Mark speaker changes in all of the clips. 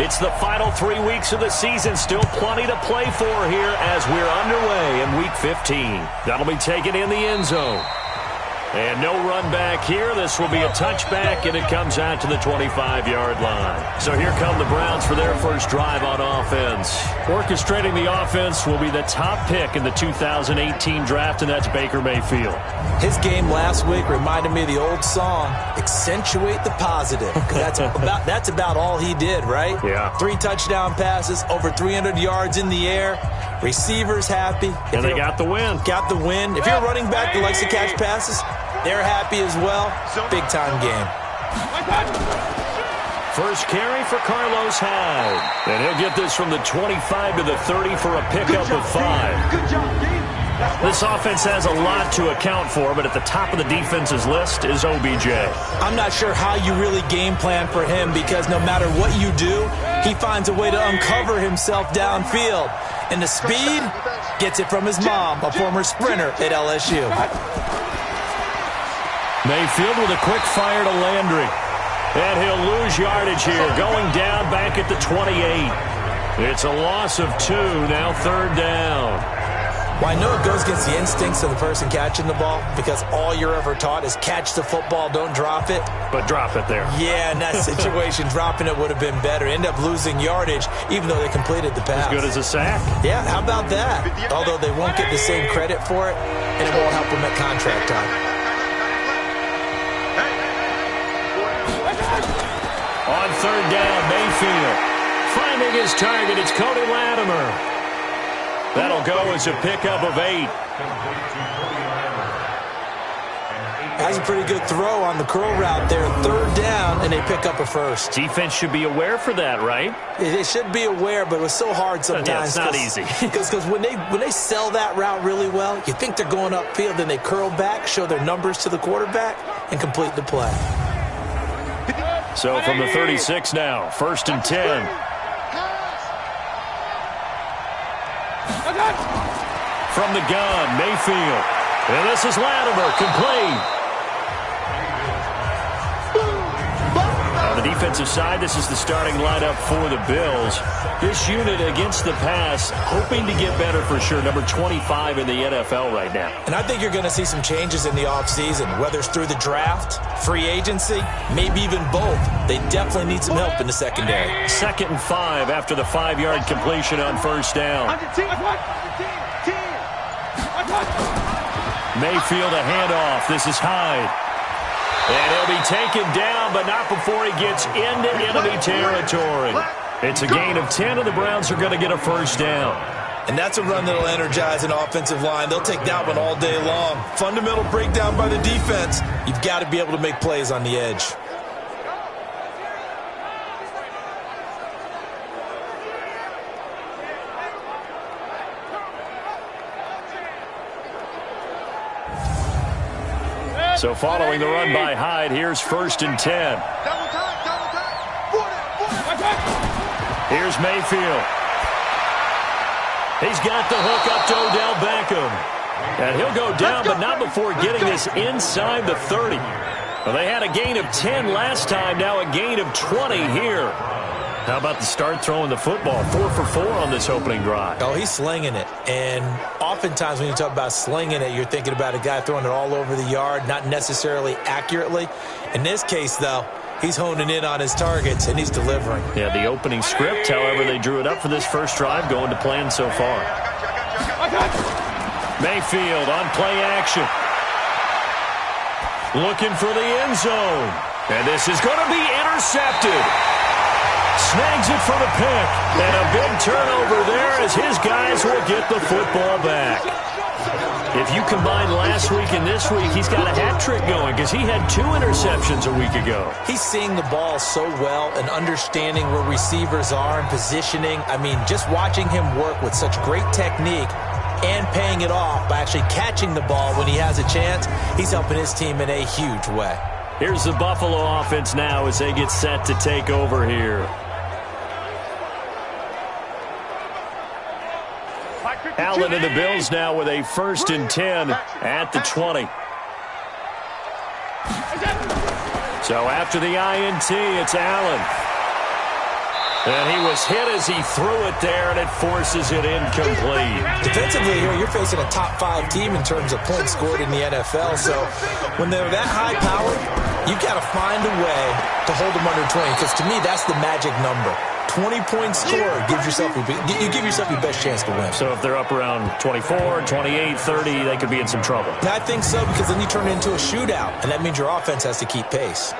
Speaker 1: It's the final 3 weeks of the season. Still plenty to play for here as we're underway in Week 15. That'll be taken in the end zone. And no run back here. This will be a touchback, and it comes out to the 25-yard line. So here come the Browns for their first drive on offense. Orchestrating the offense will be the top pick in the 2018 draft, and that's Baker Mayfield.
Speaker 2: His game last week reminded me of the old song, Accentuate the Positive. That's about all he did, right?
Speaker 1: Yeah.
Speaker 2: 3 touchdown passes, over 300 yards in the air. Receivers happy.
Speaker 1: And they got the win.
Speaker 2: Got the win. If you're a running back that likes to catch passes, they're happy as well. Big-time game.
Speaker 1: First carry for Carlos Hyde. And he'll get this from the 25 to the 30 for a pickup of 5.
Speaker 3: Good job, Dean.
Speaker 1: This offense has a lot to account for, but at the top of the defense's list is OBJ.
Speaker 2: I'm not sure how you really game plan for him because no matter what you do, he finds a way to uncover himself downfield. And the speed gets it from his mom, a former sprinter at LSU.
Speaker 1: Mayfield with a quick fire to Landry. And he'll lose yardage here, going down back at the 28. It's a loss of 2, now 3rd down.
Speaker 2: Well, I know it goes against the instincts of the person catching the ball because all you're ever taught is catch the football, don't drop it.
Speaker 1: But drop it there.
Speaker 2: Yeah, in that situation, dropping it would have been better. End up losing yardage, even though they completed the pass.
Speaker 1: As good as a sack.
Speaker 2: Yeah, how about that? Although they won't get the same credit for it, and it won't help them at contract time.
Speaker 1: On 3rd down, Mayfield. Finding his target, it's Cody Latimer. That'll go as a pickup of 8.
Speaker 2: That's a pretty good throw on the curl route there. 3rd down, and they pick up a first.
Speaker 1: Defense should be aware for that, right?
Speaker 2: They should be aware, but it was so hard sometimes.
Speaker 1: Yeah, it's not easy.
Speaker 2: Because when they sell that route really well, you think they're going upfield, then they curl back, show their numbers to the quarterback, and complete the play.
Speaker 1: So from the 36 now, 1st and 10. From the gun, Mayfield. And this is Latimer, complete. On the defensive side, this is the starting lineup for the Bills. This unit against the pass, hoping to get better for sure. Number 25 in the NFL right now.
Speaker 2: And I think you're going to see some changes in the offseason, whether it's through the draft, free agency, maybe even both. They definitely need some help in the secondary.
Speaker 1: 2nd and 5 after the 5-yard completion on 1st down. Mayfield a handoff. This is Hyde. And he'll be taken down, but not before he gets into enemy territory. It's a gain of 10, and the Browns are going to get a 1st down.
Speaker 2: And that's a run that'll energize an offensive line. They'll take that one all day long. Fundamental breakdown by the defense. You've got to be able to make plays on the edge.
Speaker 1: So following the run by Hyde, here's 1st and 10. Here's Mayfield. He's got the hook up to Odell Beckham. And he'll go down, but not before getting this inside the 30. Well, they had a gain of 10 last time, now a gain of 20 here. How about the start throwing the football? 4 for 4 on this opening drive.
Speaker 2: Oh, he's slinging it. And oftentimes when you talk about slinging it, you're thinking about a guy throwing it all over the yard, not necessarily accurately. In this case, though, he's honing in on his targets, and he's delivering.
Speaker 1: Yeah, the opening script, however, they drew it up for this first drive, going to plan so far. Mayfield on play action. Looking for the end zone. And this is going to be intercepted. Snags it for the pick. And a big turnover there as his guys will get the football back. If you combine last week and this week, he's got a hat trick going because he had 2 interceptions a week ago.
Speaker 2: He's seeing the ball so well and understanding where receivers are and positioning. I mean, just watching him work with such great technique and paying it off by actually catching the ball when he has a chance, he's helping his team in a huge way.
Speaker 1: Here's the Buffalo offense now as they get set to take over here. Allen and the Bills now with a 1st and 10 at the 20. So after the INT, it's Allen. And he was hit as he threw it there, and it forces it incomplete.
Speaker 2: Defensively here, you're facing a top-5 team in terms of points scored in the NFL. So when they're that high-powered, you've got to find a way to hold them under 20. Because to me, that's the magic number. 20 points scored, you give yourself your best chance to win.
Speaker 1: So if they're up around 24, 28, 30, they could be in some trouble.
Speaker 2: I think so, because then you turn it into a shootout, and that means your offense has to keep pace.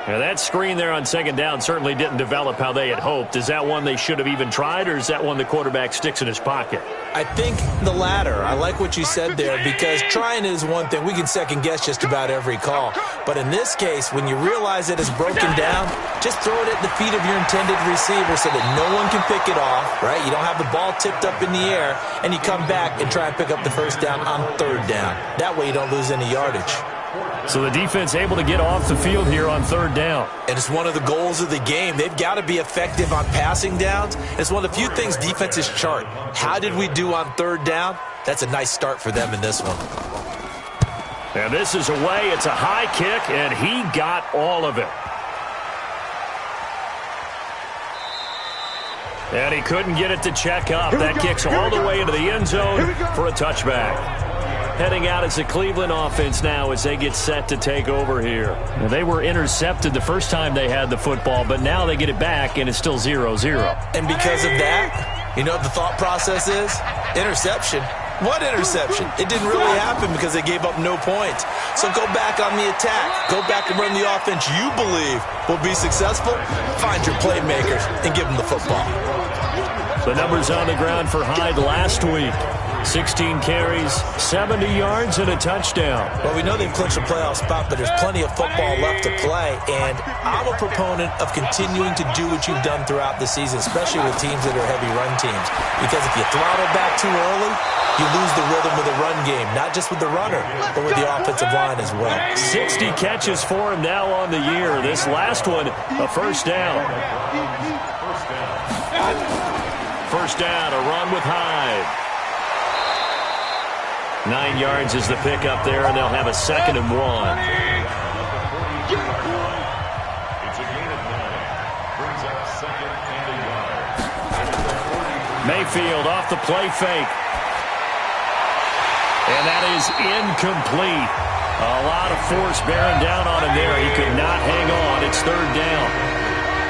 Speaker 1: Now that screen there on second down certainly didn't develop how they had hoped. Is that one they should have even tried, or is that one the quarterback sticks in his pocket?
Speaker 2: I think the latter. I like what you said there, because trying is one thing. We can second-guess just about every call. But in this case, when you realize that it's broken down, just throw it at the feet of your intended receiver so that no one can pick it off, right? You don't have the ball tipped up in the air, and you come back and try and pick up the first down on third down. That way you don't lose any yardage.
Speaker 1: So the defense able to get off the field here on third down.
Speaker 2: And it's one of the goals of the game. They've got to be effective on passing downs. It's one of the few things defenses chart. How did we do on third down? That's a nice start for them in this one.
Speaker 1: And this is away. It's a high kick, and he got all of it. And he couldn't get it to check up. That kicks all the way into the end zone for a touchback. Heading out as the Cleveland offense now as they get set to take over here. Now, they were intercepted the first time they had the football, but now they get it back, and it's still 0-0.
Speaker 2: And because of that, you know what the thought process is? Interception. What interception? It didn't really happen because they gave up no points. So go back on the attack. Go back and run the offense you believe will be successful. Find your playmakers and give them the football.
Speaker 1: The numbers on the ground for Hyde last week. 16 carries, 70 yards, and a touchdown.
Speaker 2: Well, we know they've clinched a playoff spot, but there's plenty of football left to play, and I'm a proponent of continuing to do what you've done throughout the season, especially with teams that are heavy run teams, because if you throttle back too early, you lose the rhythm of the run game, not just with the runner, but with the offensive line as well.
Speaker 1: 60 catches for him now on the year. This last one, a first down. First down, a run with Hyde. 9 yards is the pickup there, and they'll have a 2nd and 1. Mayfield off the play fake. And that is incomplete. A lot of force bearing down on him there. He could not hang on. It's third down.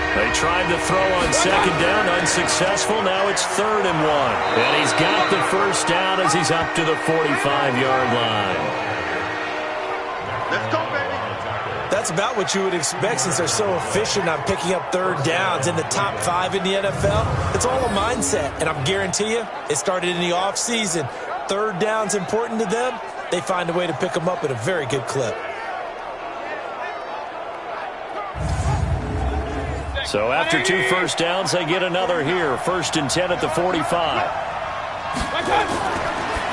Speaker 1: They tried to throw on second down, unsuccessful. Now it's 3rd and 1. And he's got the first down as he's up to the 45-yard line.
Speaker 3: Let's go, baby.
Speaker 2: That's about what you would expect since they're so efficient on picking up third downs in the top 5 in the NFL. It's all a mindset, and I guarantee you it started in the offseason. Third down's important to them. They find a way to pick them up at a very good clip.
Speaker 1: So after 2 first downs, they get another here. 1st and 10 at the 45.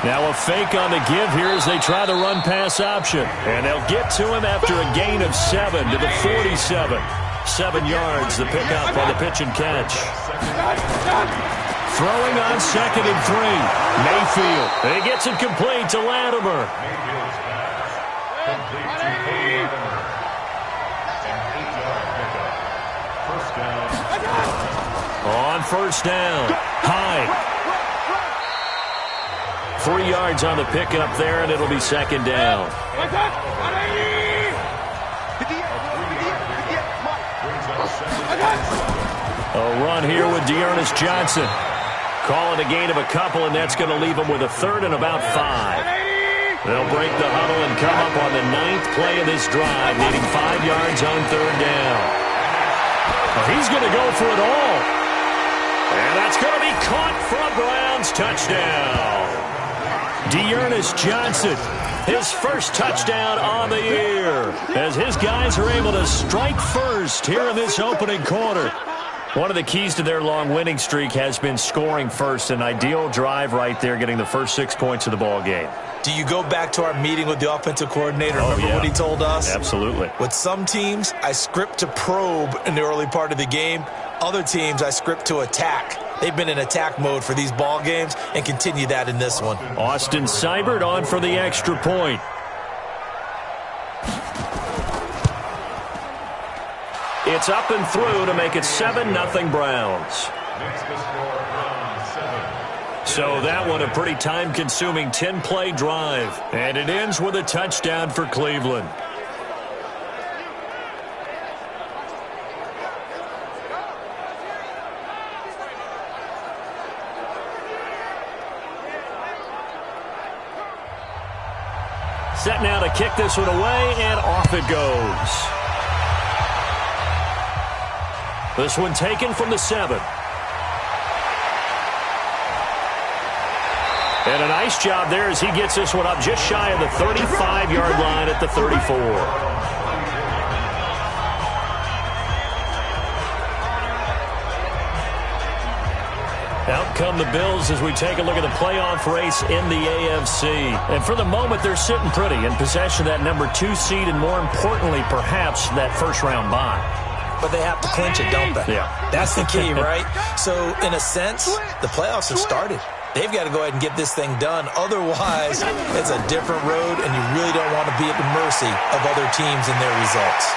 Speaker 1: Now a fake on the give here as they try the run-pass option. And they'll get to him after a gain of 7 to the 47. 7 yards, the pickup on the pitch and catch. Throwing on 2nd and 3. Mayfield. And he gets it complete to Latimer. On first down, Hyde. 3 yards on the pickup there, and it'll be 2nd down. A run here with Dearness Johnson. Calling a gain of a couple, and that's going to leave him with a 3rd and about 5. They'll break the huddle and come up on the 9th play of this drive, needing 5 yards on 3rd down. Well, he's going to go for it all. And that's going to be caught for a Browns touchdown. Dearness Johnson, his first touchdown on the year, as his guys are able to strike first here in this opening quarter. One of the keys to their long winning streak has been scoring first. An ideal drive right there, getting the first 6 points of the ball game.
Speaker 2: Do you go back to our meeting with the offensive coordinator? Remember what he told us?
Speaker 1: Absolutely.
Speaker 2: With some teams, I script to probe in the early part of the game. Other teams, I script to attack. They've been in attack mode for these ball games and continue that in this one.
Speaker 1: Austin Seibert on for the extra point. It's up and through to make it 7-0 Browns. So that one a pretty time-consuming 10-play drive. And it ends with a touchdown for Cleveland. Set now to kick this one away, and off it goes. This one taken from the 7. And a nice job there as he gets this one up just shy of the 35-yard line at the 34. Out come the Bills as we take a look at the playoff race in the AFC. And for the moment, they're sitting pretty in possession of that number 2 seed and, more importantly, perhaps that first-round bye.
Speaker 2: But they have to clinch it, don't they?
Speaker 1: Yeah.
Speaker 2: That's the key, right? So, in a sense, the playoffs have started. They've got to go ahead and get this thing done. Otherwise, it's a different road, and you really don't want to be at the mercy of other teams and their results.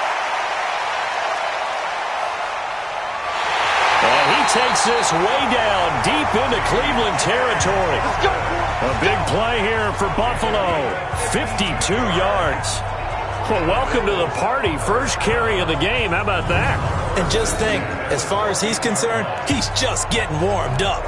Speaker 1: And he takes this way down deep into Cleveland territory. A big play here for Buffalo. 52 yards. Well, welcome to the party. First carry of the game. How about that?
Speaker 2: And just think, as far as he's concerned, he's just getting warmed up.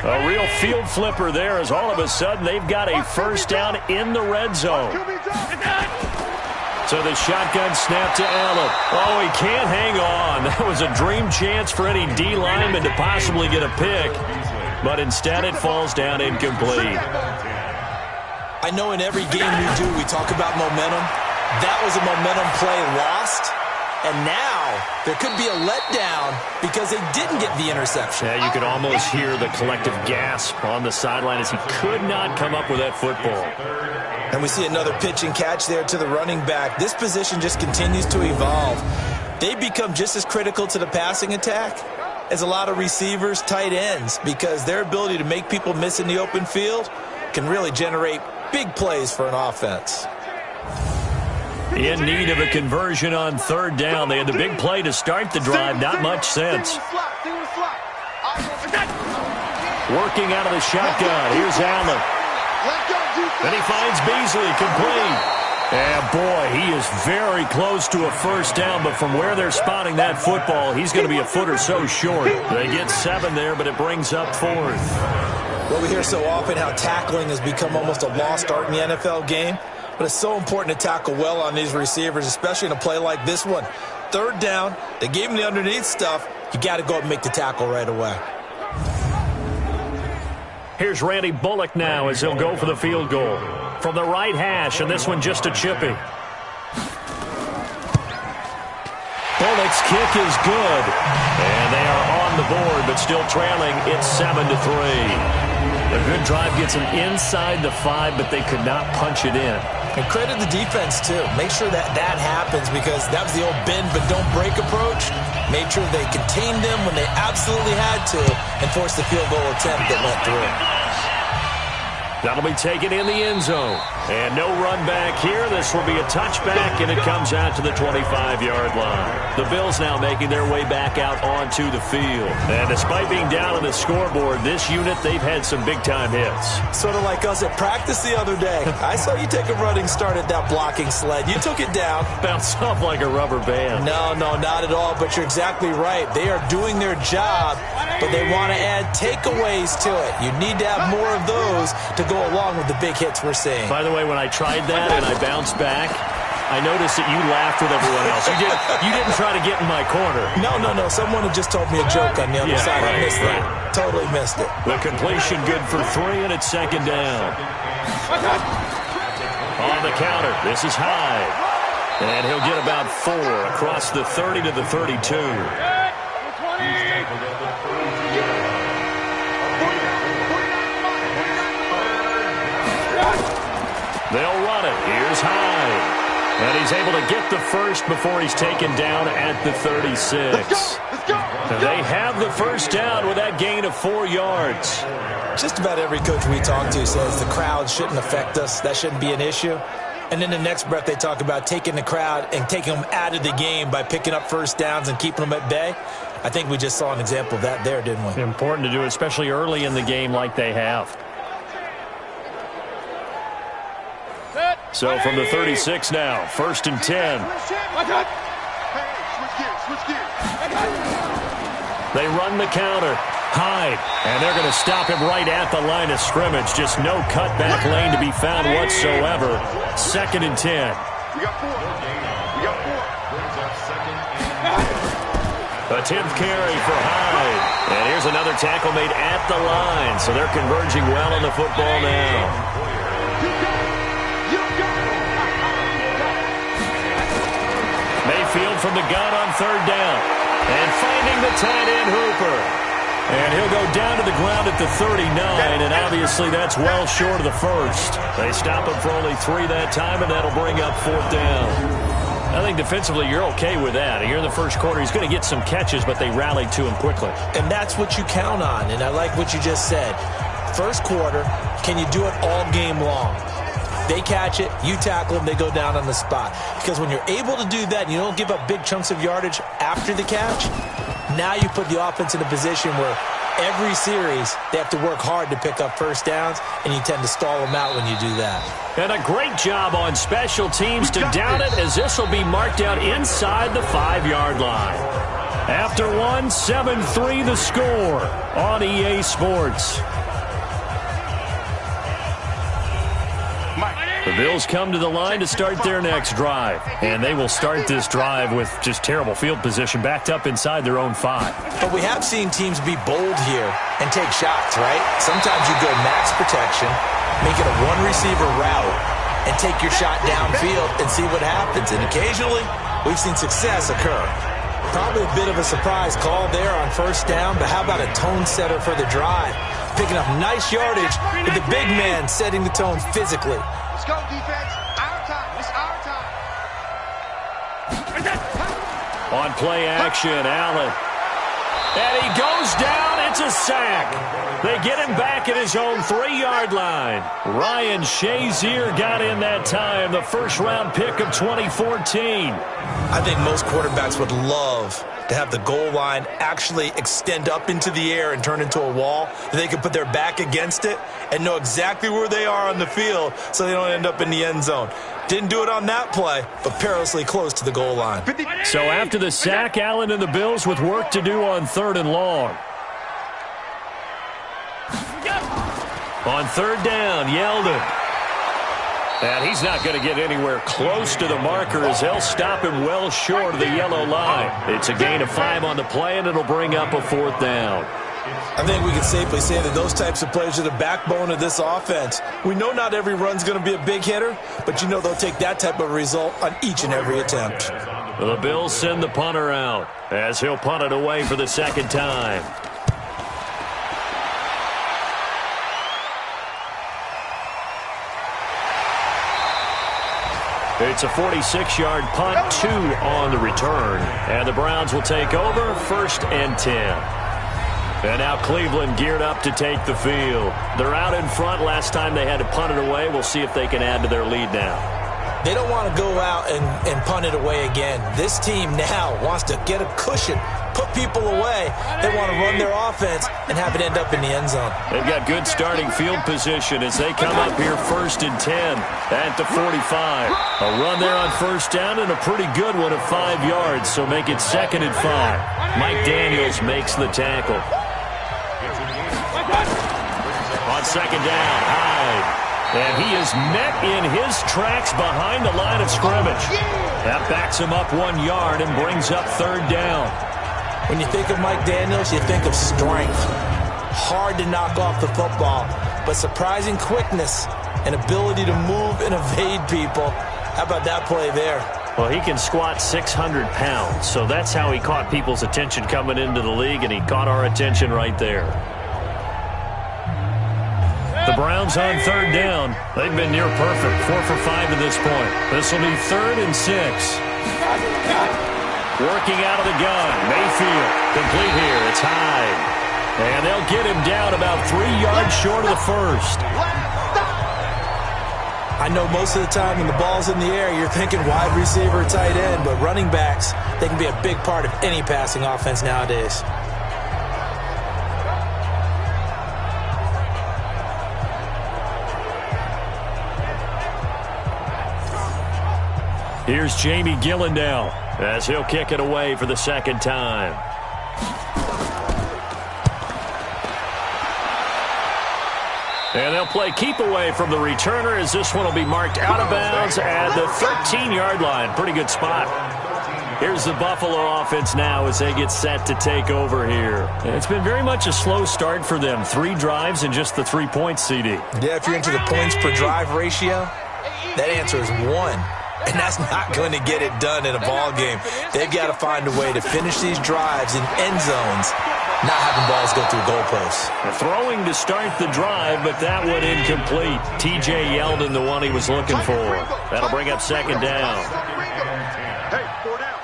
Speaker 1: A real field flipper there as all of a sudden they've got a first down in the red zone. So the shotgun snap to Allen. Oh, he can't hang on. That was a dream chance for any D lineman to possibly get a pick. But instead it falls down incomplete.
Speaker 2: I know in every game we do, we talk about momentum. That was a momentum play lost. And now there could be a letdown because they didn't get the interception.
Speaker 1: Yeah, you could almost hear the collective gasp on the sideline as he could not come up with that football.
Speaker 2: And we see another pitch and catch there to the running back. This position just continues to evolve. They become just as critical to the passing attack as a lot of receivers, tight ends, because their ability to make people miss in the open field can really generate big plays for an offense.
Speaker 1: In need of a conversion on third down. They had the big play to start the drive. Not much sense. Working out of the shotgun. Here's Allen. Then he finds Beasley, complete. And boy, he is very close to a first down, but from where they're spotting that football, he's going to be a foot or so short. They get 7 there, but it brings up 4th.
Speaker 2: Well, we hear so often how tackling has become almost a lost art in the NFL game. But it's so important to tackle well on these receivers, especially in a play like this one. Third down, they gave him the underneath stuff. You got to go and make the tackle right away.
Speaker 1: Here's Randy Bullock now as he'll go for the field goal. From the right hash, and this one just a chippy. Bullock's kick is good. And they are on the board, but still trailing. It's 7-3. A good drive gets them inside the 5, but they could not punch it in.
Speaker 2: And credit the defense, too. Make sure that happens because that was the old bend but don't break approach. Made sure they contained them when they absolutely had to and forced the field goal attempt that went through.
Speaker 1: That'll be taken in the end zone. And no run back here. This will be a touchback, and it comes out to the 25-yard line. The Bills now making their way back out onto the field. And despite being down on the scoreboard, this unit, they've had some big-time hits.
Speaker 2: Sort of like us at practice the other day. I saw you take a running start at that blocking sled. You took it down.
Speaker 1: Bounced off like a rubber band.
Speaker 2: No, not at all, but you're exactly right. They are doing their job, but they want to add takeaways to it. You need to have more of those to go along with the big hits we're seeing.
Speaker 1: By the way, when I tried that and I bounced back, I noticed that you laughed with everyone else. You didn't try to get in my corner.
Speaker 2: No. Someone had just told me a joke on the other side. I missed that. Totally missed it.
Speaker 1: The completion good for 3, and it's second down. On the counter, this is Hyde. And he'll get about 4 across the 30 to the 32. They'll run it. Here's Hyde. And he's able to get the first before he's taken down at the 36. They have the first down with that gain of 4 yards.
Speaker 2: Just about every coach we talk to says the crowd shouldn't affect us. That shouldn't be an issue. And then the next breath they talk about taking the crowd and taking them out of the game by picking up first downs and keeping them at bay. I think we just saw an example of that there, didn't we?
Speaker 1: Important to do, especially early in the game like they have. So from the 36 now, 1st and 10. They run the counter. Hyde. And they're going to stop him right at the line of scrimmage. Just no cutback lane to be found whatsoever. 2nd and 10.
Speaker 3: We got 4. We got 4.
Speaker 1: A 10th carry for Hyde. And here's another tackle made at the line. So they're converging well on the football now. Mayfield from the gun on 3rd down. And finding the tight end Hooper. And he'll go down to the ground at the 39, and obviously that's well short of the first. They stop him for only 3 that time, and that'll bring up 4th down. I think defensively you're okay with that. Here in the first quarter, he's going to get some catches, but they rallied to him quickly.
Speaker 2: And that's what you count on, and I like what you just said. First quarter, can you do it all game long? They catch it, you tackle them, they go down on the spot. Because when you're able to do that and you don't give up big chunks of yardage after the catch, now you put the offense in a position where every series they have to work hard to pick up first downs, and you tend to stall them out when you do that.
Speaker 1: And a great job on special teams to down it, as this will be marked out inside the 5-yard line. After one, 7-3 the score on EA Sports. The Bills come to the line to start their next drive. And they will start this drive with just terrible field position, backed up inside their own 5.
Speaker 2: But we have seen teams be bold here and take shots, right? Sometimes you go max protection, make it a one-receiver route, and take your shot downfield and see what happens. And occasionally, we've seen success occur. Probably a bit of a surprise call there on 1st down, but how about a tone setter for the drive? Picking up nice yardage with the big man setting the tone physically.
Speaker 3: Let's go, defense. Our time. It's our time.
Speaker 1: On play action, Allen. And he goes down. It's a sack. They get him back at his own 3-yard line. Ryan Shazier got in that time, the first-round pick of 2014.
Speaker 2: I think most quarterbacks would love to have the goal line actually extend up into the air and turn into a wall. They can put their back against it and know exactly where they are on the field so they don't end up in the end zone. Didn't do it on that play, but perilously close to the goal line.
Speaker 1: So after the sack, Allen and the Bills with work to do on 3rd and long. On 3rd down, Yeldon. And he's not going to get anywhere close to the marker as they'll stop him well short of the yellow line. It's a gain of 5 on the play, and it'll bring up a 4th down.
Speaker 2: I think we can safely say that those types of plays are the backbone of this offense. We know not every run's going to be a big hitter, but you know they'll take that type of result on each and every attempt.
Speaker 1: The Bills send the punter out as he'll punt it away for the 2nd time. It's a 46-yard punt, 2 on the return. And the Browns will take over, 1st and 10. And now Cleveland geared up to take the field. They're out in front. Last time they had to punt it away. We'll see if they can add to their lead now.
Speaker 2: They don't want to go out and punt it away again. This team now wants to get a cushion, put people away. They want to run their offense and have it end up in the end zone.
Speaker 1: They've got good starting field position as they come up here 1st and 10 at the 45. A run there on 1st down and a pretty good one of 5 yards, so make it 2nd and 5. Mike Daniels makes the tackle. On 2nd down, Hyde. And he is met in his tracks behind the line of scrimmage. That backs him up 1 yard and brings up 3rd down.
Speaker 2: When you think of Mike Daniels, you think of strength. Hard to knock off the football, but surprising quickness and ability to move and evade people. How about that play there?
Speaker 1: Well, he can squat 600 pounds, so that's how he caught people's attention coming into the league, and he caught our attention right there. The Browns on 3rd down. They've been near perfect, 4 for 5 to this point. This will be 3rd and 6. Working out of the gun, Mayfield. Complete here. It's high. And they'll get him down about 3 yards short of the first.
Speaker 2: I know most of the time when the ball's in the air, you're thinking wide receiver, tight end, but running backs, they can be a big part of any passing offense nowadays.
Speaker 1: Here's Jamie Gillen now as he'll kick it away for the second time. And they'll play keep away from the returner as this one will be marked out of bounds at the 13-yard line. Pretty good spot. Here's the Buffalo offense now as they get set to take over here. And it's been very much a slow start for them. 3 drives and just the 3 points, CD.
Speaker 2: Yeah, if you're into the points per drive ratio, that answer is 1. And that's not going to get it done in a ball game. They've got to find a way to finish these drives in end zones, not having balls go through goalposts.
Speaker 1: Throwing to start the drive, but that one incomplete. T.J. Yeldon, the one he was looking for. That'll bring up second down.
Speaker 3: Hey, 4 down.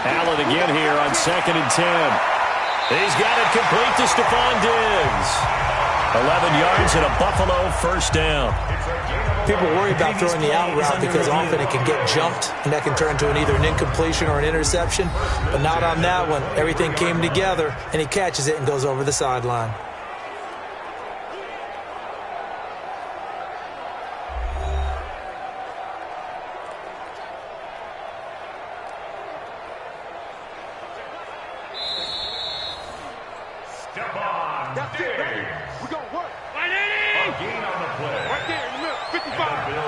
Speaker 1: Allen again here on 2nd and 10. He's got it complete to Stephon Diggs. 11 yards and a Buffalo first down.
Speaker 2: People worry about throwing the out route because often it can get jumped, and that can turn into either an incompletion or an interception. But not on that one. Everything came together, and he catches it and goes over the sideline.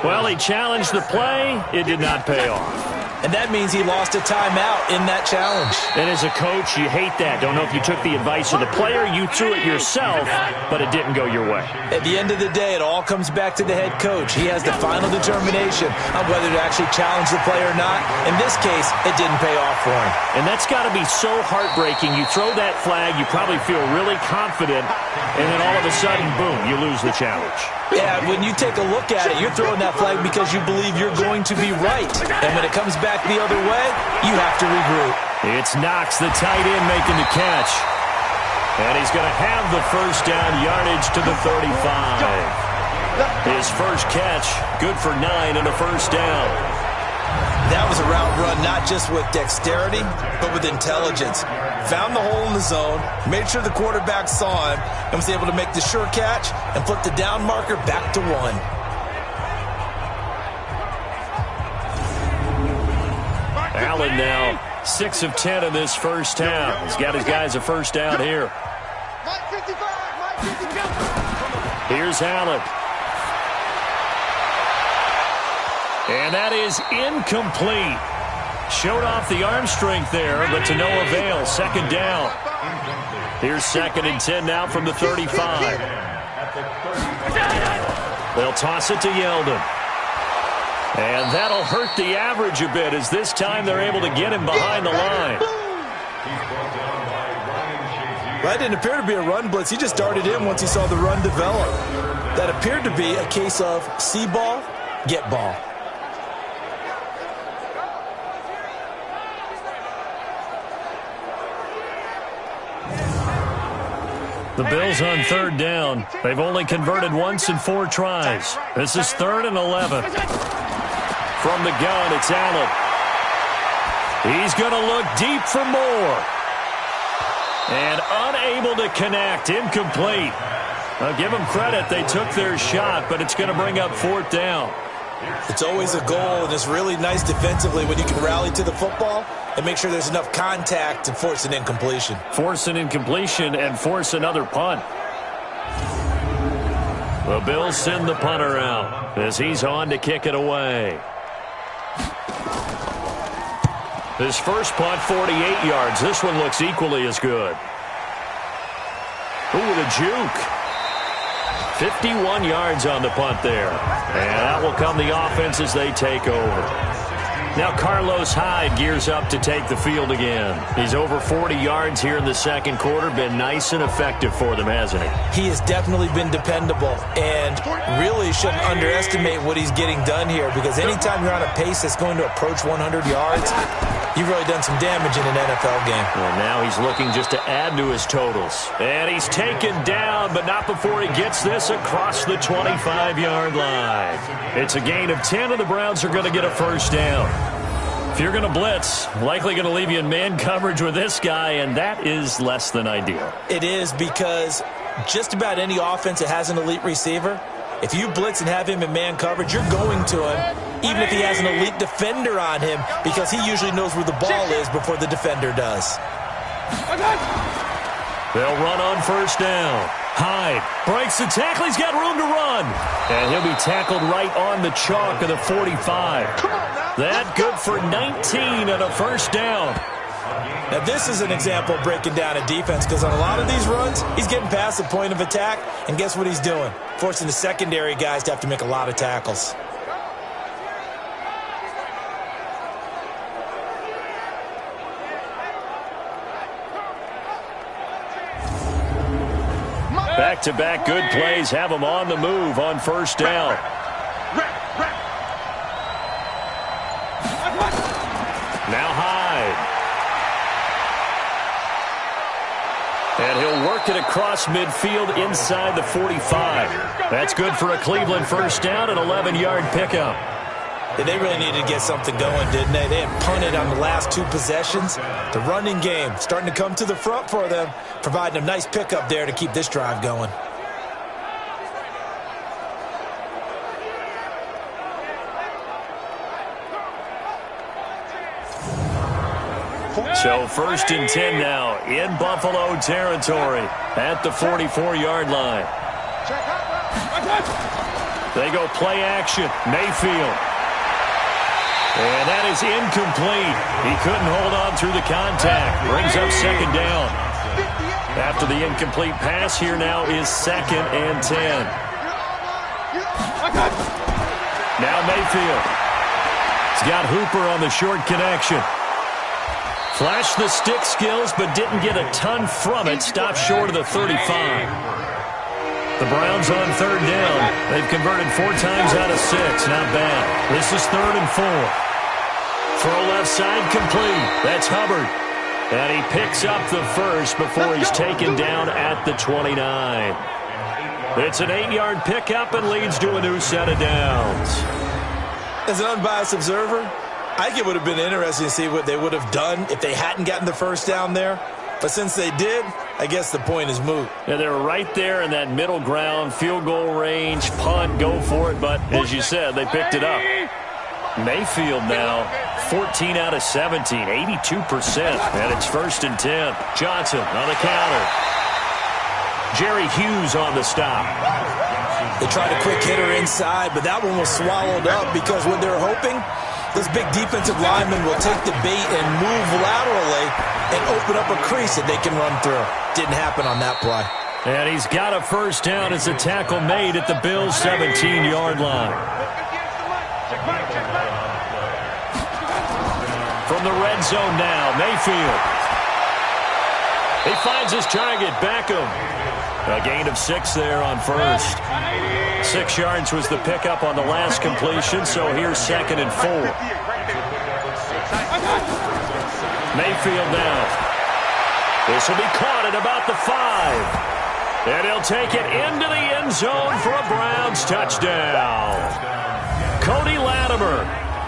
Speaker 1: Well, he challenged the play. It did not pay off.
Speaker 2: And that means he lost a timeout in that challenge.
Speaker 1: And as a coach, you hate that. Don't know if you took the advice of the player, you threw it yourself, but it didn't go your way.
Speaker 2: At the end of the day, it all comes back to the head coach. He has the final determination on whether to actually challenge the play or not. In this case, it didn't pay off for him.
Speaker 1: And that's got to be so heartbreaking. You throw that flag, you probably feel really confident, and then all of a sudden, boom, you lose the challenge.
Speaker 2: Yeah, when you take a look at it, you're throwing that flag because you believe you're going to be right. And when it comes back the other way, you have to regroup.
Speaker 1: It's Knox, the tight end, making the catch. And he's going to have the first down, yardage to the 35. His first catch, good for 9 and a first down.
Speaker 2: That was a route run not just with dexterity, but with intelligence. Found the hole in the zone, made sure the quarterback saw him, and was able to make the sure catch and flip the down marker back to 1.
Speaker 1: Allen now 6 of 10 in this first half. He's got his guys a first down here. Here's Allen. And that is incomplete. Showed off the arm strength there, but to no avail. Second down. Here's 2nd and 10 now from the 35. They'll toss it to Yeldon. And that'll hurt the average a bit as this time they're able to get him behind the line.
Speaker 2: That didn't appear to be a run blitz. He just darted in once he saw the run develop. That appeared to be a case of see ball, get ball.
Speaker 1: The Bills on 3rd down. They've only converted once in 4 tries. This is 3rd and 11. From the gun, it's Allen. He's going to look deep for more. And unable to connect, incomplete. I'll give them credit. They took their shot, but it's going to bring up 4th down.
Speaker 2: It's always a goal, and it's really nice defensively when you can rally to the football and make sure there's enough contact to force an incompletion.
Speaker 1: Force an incompletion and force another punt. The Bills send the punter out as he's on to kick it away. His first punt, 48 yards. This one looks equally as good. Ooh, the juke. 51 yards on the punt there. And out will come the offense as they take over. Now Carlos Hyde gears up to take the field again. He's over 40 yards here in the second quarter. Been nice and effective for them, hasn't he?
Speaker 2: He has definitely been dependable, and really shouldn't underestimate what he's getting done here, because anytime you're on a pace that's going to approach 100 yards, you've really done some damage in an NFL game.
Speaker 1: Well, now he's looking just to add to his totals. And he's taken down, but not before he gets this across the 25-yard line. It's a gain of 10, and the Browns are going to get a first down. If you're going to blitz, likely going to leave you in man coverage with this guy, and that is less than ideal.
Speaker 2: It is, because just about any offense that has an elite receiver, if you blitz and have him in man coverage, you're going to him, even if he has an elite defender on him, because he usually knows where the ball is before the defender does.
Speaker 1: They'll run on first down. Hyde breaks the tackle. He's got room to run. And he'll be tackled right on the chalk of the 45. That good for 19 and a first down.
Speaker 2: Now, this is an example of breaking down a defense, because on a lot of these runs, he's getting past the point of attack, and guess what he's doing? Forcing the secondary guys to have to make a lot of tackles.
Speaker 1: Back-to-back good plays have him on the move on first down. Now Hyde. And he'll work it across midfield inside the 45. That's good for a Cleveland first down, an 11-yard pickup.
Speaker 2: Yeah, they really needed to get something going, didn't they? They had punted on the last two possessions. The running game starting to come to the front for them, providing a nice pickup there to keep this drive going.
Speaker 1: So first and 10 now in Buffalo territory at the 44-yard line. They go play action. Mayfield. And that is incomplete. He couldn't hold on through the contact. Brings up second down. After the incomplete pass, here now is second and 10. Now Mayfield. He's got Hooper on the short connection. Flashed the stick skills, but didn't get a ton from it. Stopped short of the 35. The Browns on third down. They've converted 4 times out of 6. Not bad. This is 3rd and 4. Throw left side complete. That's Hubbard. And he picks up the first before he's taken down at the 29. It's an 8-yard pickup and leads to a new set of downs.
Speaker 2: As an unbiased observer, I think it would have been interesting to see what they would have done if they hadn't gotten the first down there. But since they did, I guess the point is moot.
Speaker 1: Yeah, they were right there in that middle ground, field goal range, punt, go for it. But as you said, they picked it up. Mayfield now, 14 out of 17, 82%. And it's 1st and 10. Johnson on the counter. Jerry Hughes on the stop.
Speaker 2: They tried a quick hitter inside, but that one was swallowed up because what they're hoping, this big defensive lineman will take the bait and move laterally and open up a crease that they can run through. Didn't happen on that play.
Speaker 1: And he's got a first down as a tackle made at the Bills' 17-yard line. From the red zone now, Mayfield. He finds his target, Beckham. A gain of 6 there on first. 6 yards was the pickup on the last completion, so here's 2nd and 4. Mayfield now. This will be caught at about the 5. And he'll take it into the end zone for a Browns touchdown. Cody Latimer,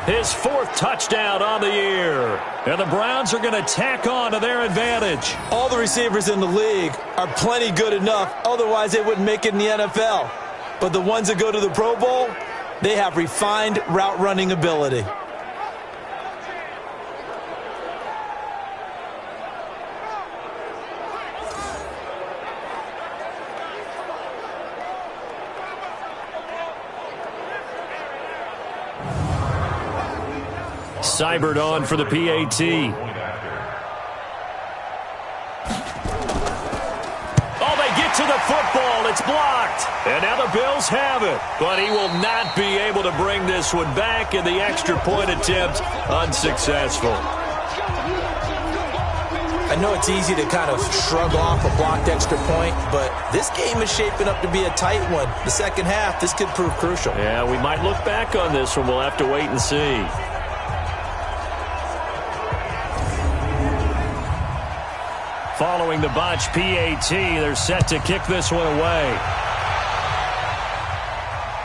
Speaker 1: his 4th touchdown on the year. And the Browns are going to tack on to their advantage.
Speaker 2: All the receivers in the league are plenty good enough, otherwise they wouldn't make it in the NFL. But the ones that go to the Pro Bowl, they have refined route running ability.
Speaker 1: Seibert on for the PAT. Oh, they get to the football. It's blocked. And now the Bills have it. But he will not be able to bring this one back, and the extra point attempt unsuccessful.
Speaker 2: I know it's easy to kind of shrug off a blocked extra point, but this game is shaping up to be a tight one. The second half, this could prove crucial.
Speaker 1: Yeah, we might look back on this one. We'll have to wait and see. Following the botch PAT, they're set to kick this one away.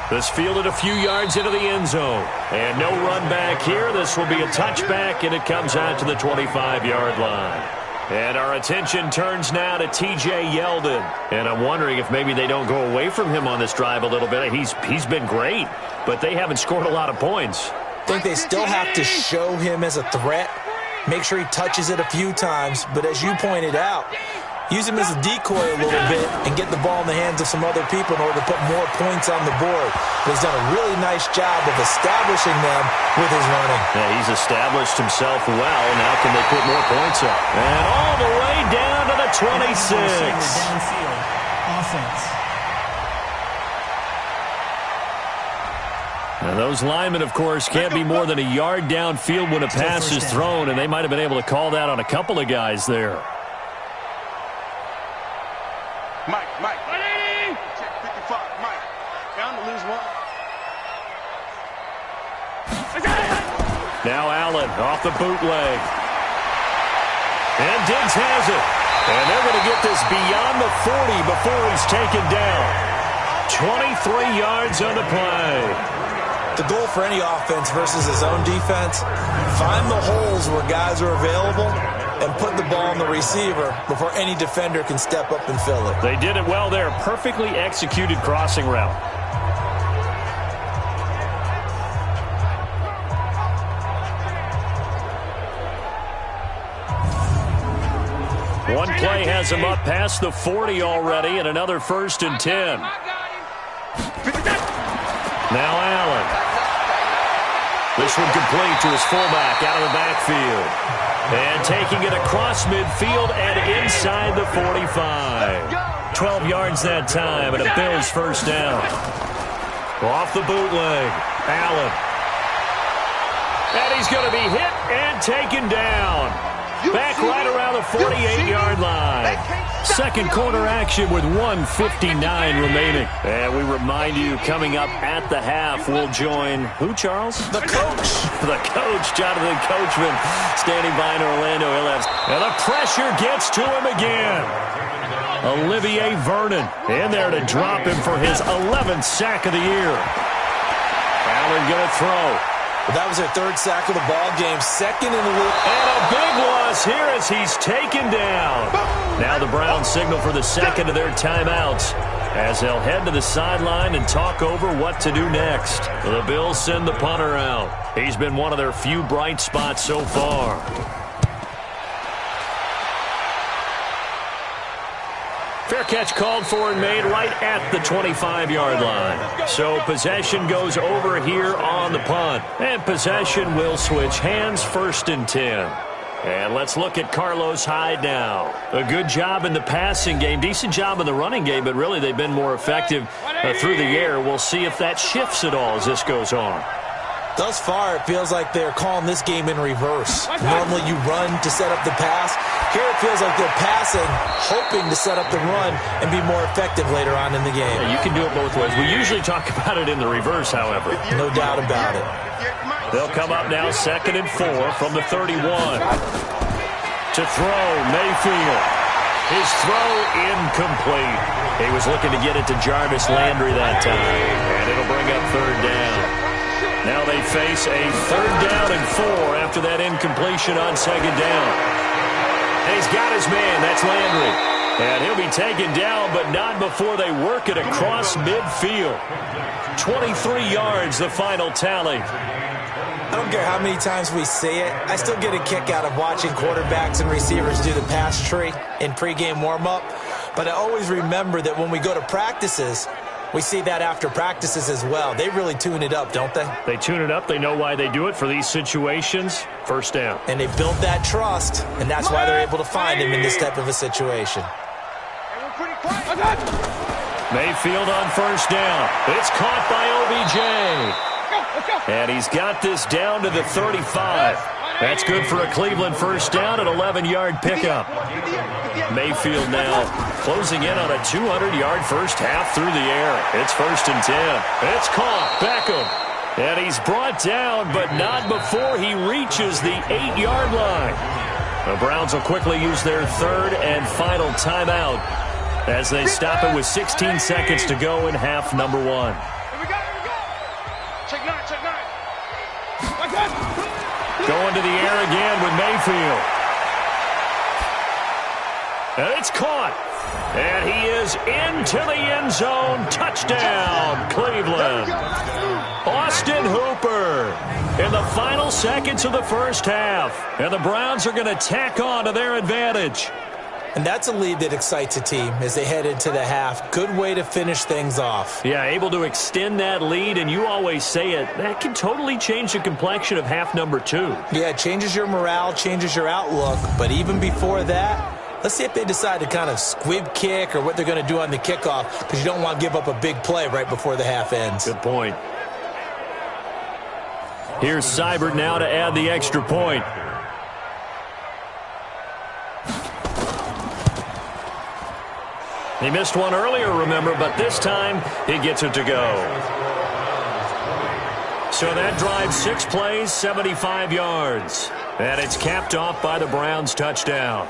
Speaker 1: This fielded a few yards into the end zone. And no run back here. This will be a touchback, and it comes out to the 25-yard line. And our attention turns now to T.J. Yeldon. And I'm wondering if maybe they don't go away from him on this drive a little bit. He's been great, but they haven't scored a lot of points.
Speaker 2: I think they still have to show him as a threat, make sure he touches it a few times. But as you pointed out, use him as a decoy a little bit and get the ball in the hands of some other people in order to put more points on the board. But he's done a really nice job of establishing them with his running.
Speaker 1: Yeah, he's established himself well. Now can they put more points up? And all the way down to the 26.
Speaker 4: Downfield offense.
Speaker 1: And those linemen, of course, can't be more than a yard downfield when a pass is thrown, and they might have been able to call that on a couple of guys there.
Speaker 3: Mike. Check 55, Mike. Down to lose one.
Speaker 1: Now Allen off the bootleg. And Diggs has it. And they're going to get this beyond the 40 before he's taken down. 23 yards on the play.
Speaker 2: The goal for any offense versus his own defense, find the holes where guys are available and put the ball on the receiver before any defender can step up and fill it.
Speaker 1: They did it well there. Perfectly executed crossing route. One play has him up past the 40 already, and another 1st and 10. Now Allen. This one complete to his fullback out of the backfield. And taking it across midfield and inside the 45. 12 yards that time, and a Bills first down. Off the bootleg, Allen. And he's going to be hit and taken down. Back right around the 48-yard line. Second quarter action with 1:59 remaining. And we remind you, coming up at the half, we'll join who, Charles?
Speaker 2: The coach.
Speaker 1: The coach, Jonathan Coachman, standing by in Orlando. And the pressure gets to him again. Olivier Vernon in there to drop him for his 11th sack of the year. Allen going to throw.
Speaker 2: Well, that was their 3rd sack of the ball game. Second in the league.
Speaker 1: And a big loss here as he's taken down. Now the Browns signal for the second of their timeouts as they'll head to the sideline and talk over what to do next. The Bills send the punter out. He's been one of their few bright spots so far. Fair catch called for and made right at the 25-yard line. So possession goes over here on the punt. And possession will switch hands, 1st and 10. And let's look at Carlos Hyde now. A good job in the passing game, decent job in the running game, but really they've been more effective through the air. We'll see if that shifts at all as this goes on.
Speaker 2: Thus far, it feels like they're calling this game in reverse. Normally you run to set up the pass. Here it feels like they're passing, hoping to set up the run and be more effective later on in the game.
Speaker 1: Yeah, you can do it both ways. We usually talk about it in the reverse, however.
Speaker 2: No doubt about it.
Speaker 1: They'll come up now 2nd and 4 from the 31. To throw, Mayfield. His throw incomplete. He was looking to get it to Jarvis Landry that time. And it'll bring up 3rd down. Now they face a 3rd down and 4 after that incompletion on 2nd down. And he's got his man. That's Landry. And he'll be taken down, but not before they work it across midfield. 23 yards, the final tally.
Speaker 2: I don't care how many times we say it, I still get a kick out of watching quarterbacks and receivers do the pass tree in pregame warm-up. But I always remember that when we go to practices, we see that after practices as well. They really tune it up, don't they?
Speaker 1: They tune it up. They know why they do it for these situations. 1st down.
Speaker 2: And they built that trust, and that's why they're able to find him in this type of a situation.
Speaker 1: Mayfield on first down. It's caught by OBJ. And he's got this down to the 35. That's good for a Cleveland first down, an 11-yard pickup. Mayfield now closing in on a 200-yard first half through the air. It's 1st and 10. It's caught. Beckham. And he's brought down, but not before he reaches the 8-yard line. The Browns will quickly use their third and final timeout as they stop it with 16 seconds to go in half number 1.
Speaker 3: Here we go. Check 9.
Speaker 1: Going to the air again with Mayfield. And it's caught. And he is into the end zone. Touchdown, Cleveland. Austin Hooper in the final seconds of the first half. And the Browns are going to tack on to their advantage.
Speaker 2: And that's a lead that excites a team as they head into the half. Good way to finish things off.
Speaker 1: Yeah, able to extend that lead, and you always say it, that can totally change the complexion of half number 2.
Speaker 2: Yeah, it changes your morale, changes your outlook. But even before that, let's see if they decide to kind of squib kick or what they're going to do on the kickoff, because you don't want to give up a big play right before the half ends.
Speaker 1: Good point. Here's Seibert now to add the extra point. He missed one earlier, remember, but this time he gets it to go. So that drives 6 plays, 75 yards. And it's capped off by the Browns' touchdown.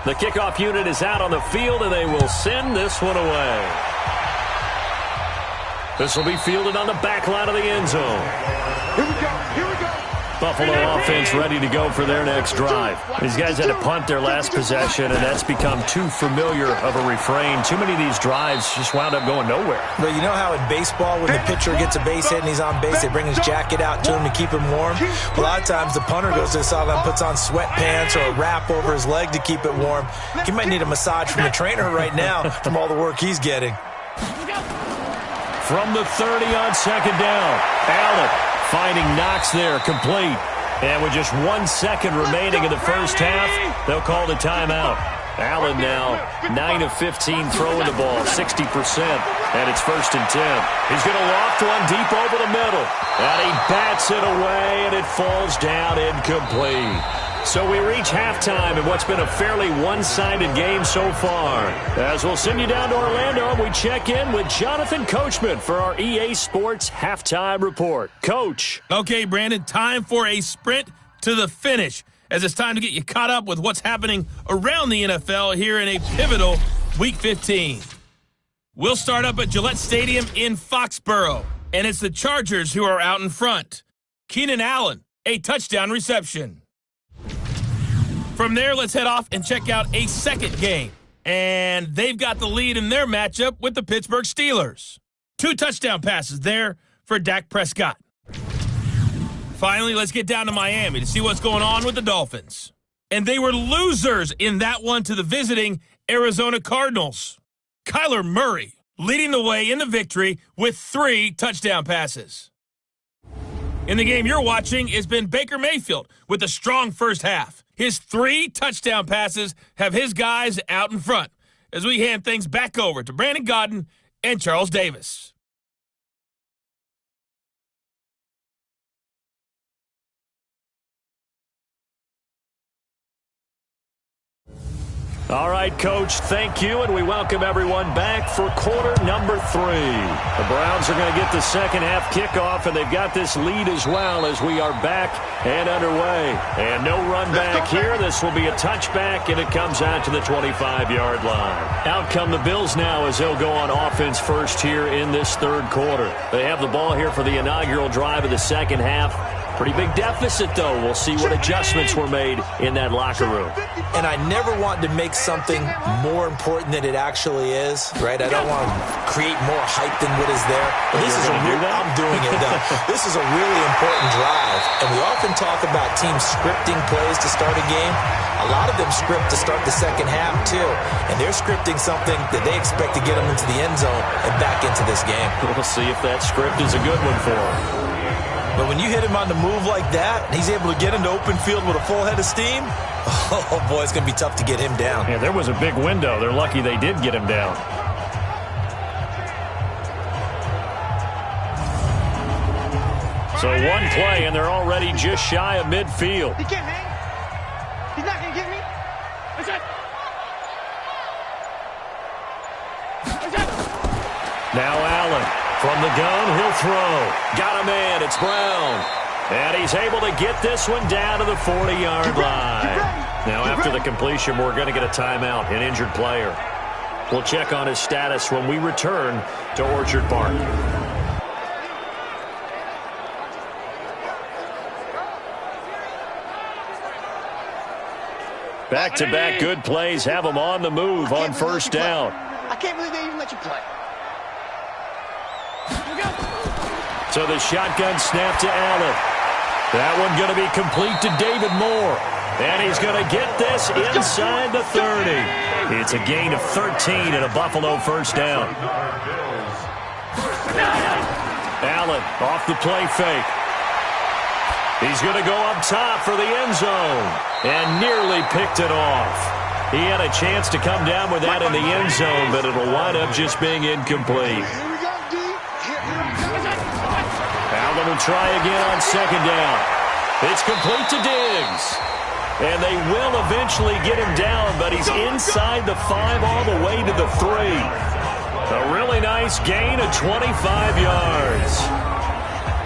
Speaker 1: The kickoff unit is out on the field, and they will send this one away. This will be fielded on the back line of the end zone.
Speaker 3: Here we go.
Speaker 1: Buffalo offense ready to go for their next drive. These guys had to punt their last possession, and that's become too familiar of a refrain. Too many of these drives just wound up going nowhere.
Speaker 2: But you know how in baseball, when the pitcher gets a base hit and he's on base, they bring his jacket out to him to keep him warm? A lot of times the punter goes to the sideline, puts on sweatpants or a wrap over his leg to keep it warm. He might need a massage from the trainer right now from all the work he's getting.
Speaker 1: From the 30 on second down, Allen finding Knox there, complete. And with just 1 second remaining in the first half, they'll call the timeout. Allen now 9 of 15 throwing the ball, 60%. And it's 1st and 10. He's going to loft one deep over the middle. And he bats it away, and it falls down incomplete. So we reach halftime in what's been a fairly one-sided game so far. As we'll send you down to Orlando, we check in with Jonathan Coachman for our EA Sports Halftime Report. Coach.
Speaker 5: Okay, Brandon, time for a sprint to the finish, as it's time to get you caught up with what's happening around the NFL here in a pivotal Week 15. We'll start up at Gillette Stadium in Foxborough, and it's the Chargers who are out in front. Keenan Allen, a touchdown reception. From there, let's head off and check out a second game. And they've got the lead in their matchup with the Pittsburgh Steelers. 2 touchdown passes there for Dak Prescott. Finally, let's get down to Miami to see what's going on with the Dolphins. And they were losers in that one to the visiting Arizona Cardinals. Kyler Murray leading the way in the victory with 3 touchdown passes. In the game you're watching has been Baker Mayfield with a strong first half. His 3 touchdown passes have his guys out in front as we hand things back over to Brandon Godden and Charles Davis.
Speaker 1: All right, Coach, thank you, and we welcome everyone back for quarter number 3. The Browns are going to get the second half kickoff, and they've got this lead as well as we are back and underway. And no run back here. This will be a touchback, and it comes out to the 25-yard line. Out come the Bills now as they'll go on offense first here in this third quarter. They have the ball here for the inaugural drive of the second half. Pretty big deficit, though. We'll see what adjustments were made in that locker room.
Speaker 2: And I never want to make something more important than it actually is, right? I don't want to create more hype than what is there. But this is I'm doing it, though. This is a really important drive. And we often talk about teams scripting plays to start a game. A lot of them script to start the second half, too. And they're scripting something that they expect to get them into the end zone and back into this game.
Speaker 1: We'll see if that script is a good one for them.
Speaker 2: But when you hit him on the move like that, and he's able to get into open field with a full head of steam, oh, boy, it's going to be tough to get him down.
Speaker 1: Yeah, there was a big window. They're lucky they did get him down. So one play, and they're already just shy of midfield.
Speaker 3: He can't hang. He's not going to get me.
Speaker 1: Now Allen from the gun, he'll throw. Got a man, it's Brown. And he's able to get this one down to the 40-yard line. Now after the completion, we're going to get a timeout, an injured player. We'll check on his status when we return to Orchard Park. Back-to-back good plays have him on the move on first down.
Speaker 3: I can't believe they even let you play.
Speaker 1: So the shotgun snap to Allen. That one going to be complete to David Moore. And he's going to get this inside the 30. It's a gain of 13 and a Buffalo first down. Allen off the play fake. He's going to go up top for the end zone. And nearly picked it off. He had a chance to come down with that in the end zone, but it'll wind up just being incomplete. Allen will try again on second down. It's complete to Diggs. And they will eventually get him down, but he's inside the 5 all the way to the 3. A really nice gain of 25 yards.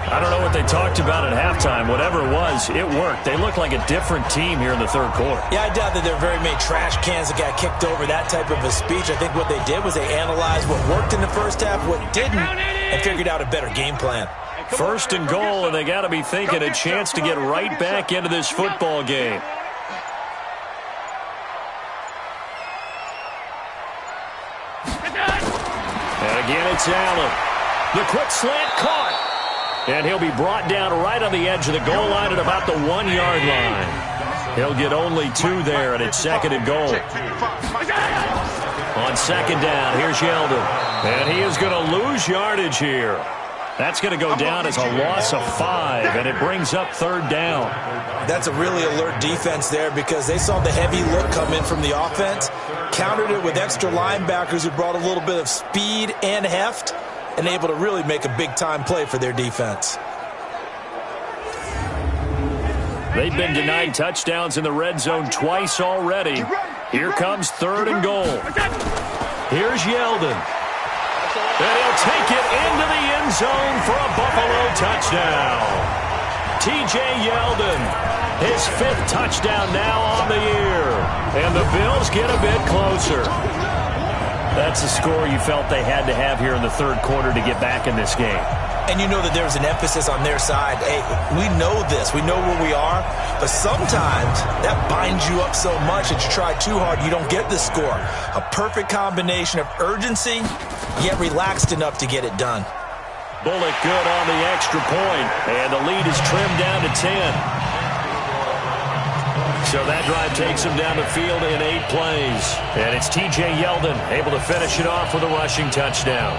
Speaker 1: I don't know what they talked about at halftime. Whatever it was, it worked. They look like a different team here in the third quarter.
Speaker 2: Yeah, I doubt that there are very many trash cans that got kicked over, that type of a speech. I think what they did was they analyzed what worked in the first half, what didn't, and figured out a better game plan.
Speaker 1: First and goal, and they got to be thinking a chance to get right back into this football game. And again, it's Allen. The quick slant caught. And he'll be brought down right on the edge of the goal line at about the 1-yard line. He'll get only 2 there, and it's second and goal. On second down, here's Yeldon. And he is going to lose yardage here. That's going to go down as a loss of 5, and it brings up third down.
Speaker 2: That's a really alert defense there because they saw the heavy look come in from the offense, countered it with extra linebackers who brought a little bit of speed and heft, and able to really make a big-time play for their defense.
Speaker 1: They've been denied touchdowns in the red zone twice already. Here comes third and goal. Here's Yeldon. And he'll take it into the end zone for a Buffalo touchdown. T.J. Yeldon, his 5th touchdown now on the year. And the Bills get a bit closer. That's a score you felt they had to have here in the third quarter to get back in this game.
Speaker 2: And you know that there's an emphasis on their side. Hey, we know this. We know where we are. But sometimes that binds you up so much that you try too hard, you don't get the score. A perfect combination of urgency, yet relaxed enough to get it done.
Speaker 1: Bullock good on the extra point, and the lead is trimmed down to 10. So that drive takes him down the field in 8 plays. And it's T.J. Yeldon able to finish it off with a rushing touchdown.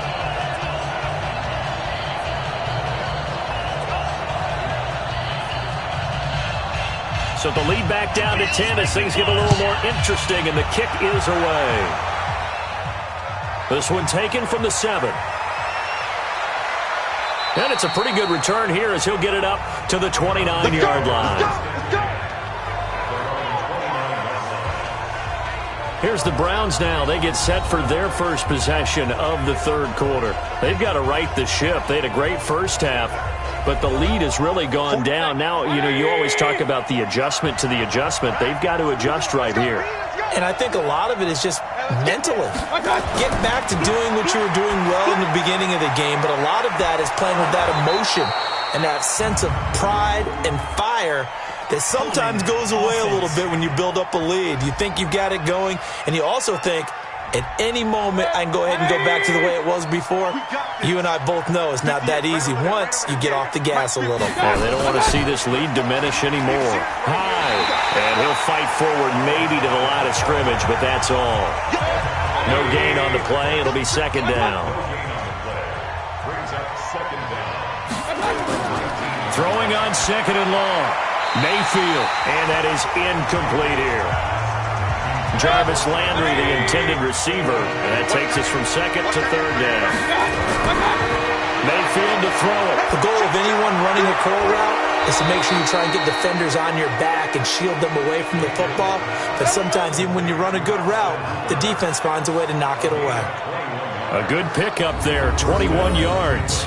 Speaker 1: So the lead back down to 10 as things get a little more interesting, and the kick is away. This one taken from the 7. And it's a pretty good return here as he'll get it up to the 29-yard line. Here's the Browns now. They get set for their first possession of the third quarter. They've got to right the ship. They had a great first half, but the lead has really gone down. Now, you always talk about the adjustment to the adjustment. They've got to adjust right here.
Speaker 2: And I think a lot of it is just mentally. Get back to doing what you were doing well in the beginning of the game, but a lot of that is playing with that emotion and that sense of pride and fire that sometimes goes away a little bit when you build up a lead. You think you've got it going, and you also think at any moment I can go ahead and go back to the way it was before. You and I both know it's not that easy once you get off the gas a little.
Speaker 1: Yeah, they don't want to see this lead diminish anymore. High, and he'll fight forward maybe to the line of scrimmage, but that's all. No gain on the play. It'll be second down. Throwing on second and long. Mayfield, and that is incomplete here. Jarvis Landry, the intended receiver, and that takes us from second to third down. Mayfield to throw it.
Speaker 2: The goal of anyone running a curl route is to make sure you try and get defenders on your back and shield them away from the football. But sometimes, even when you run a good route, the defense finds a way to knock it away.
Speaker 1: A good pickup there, 21 yards.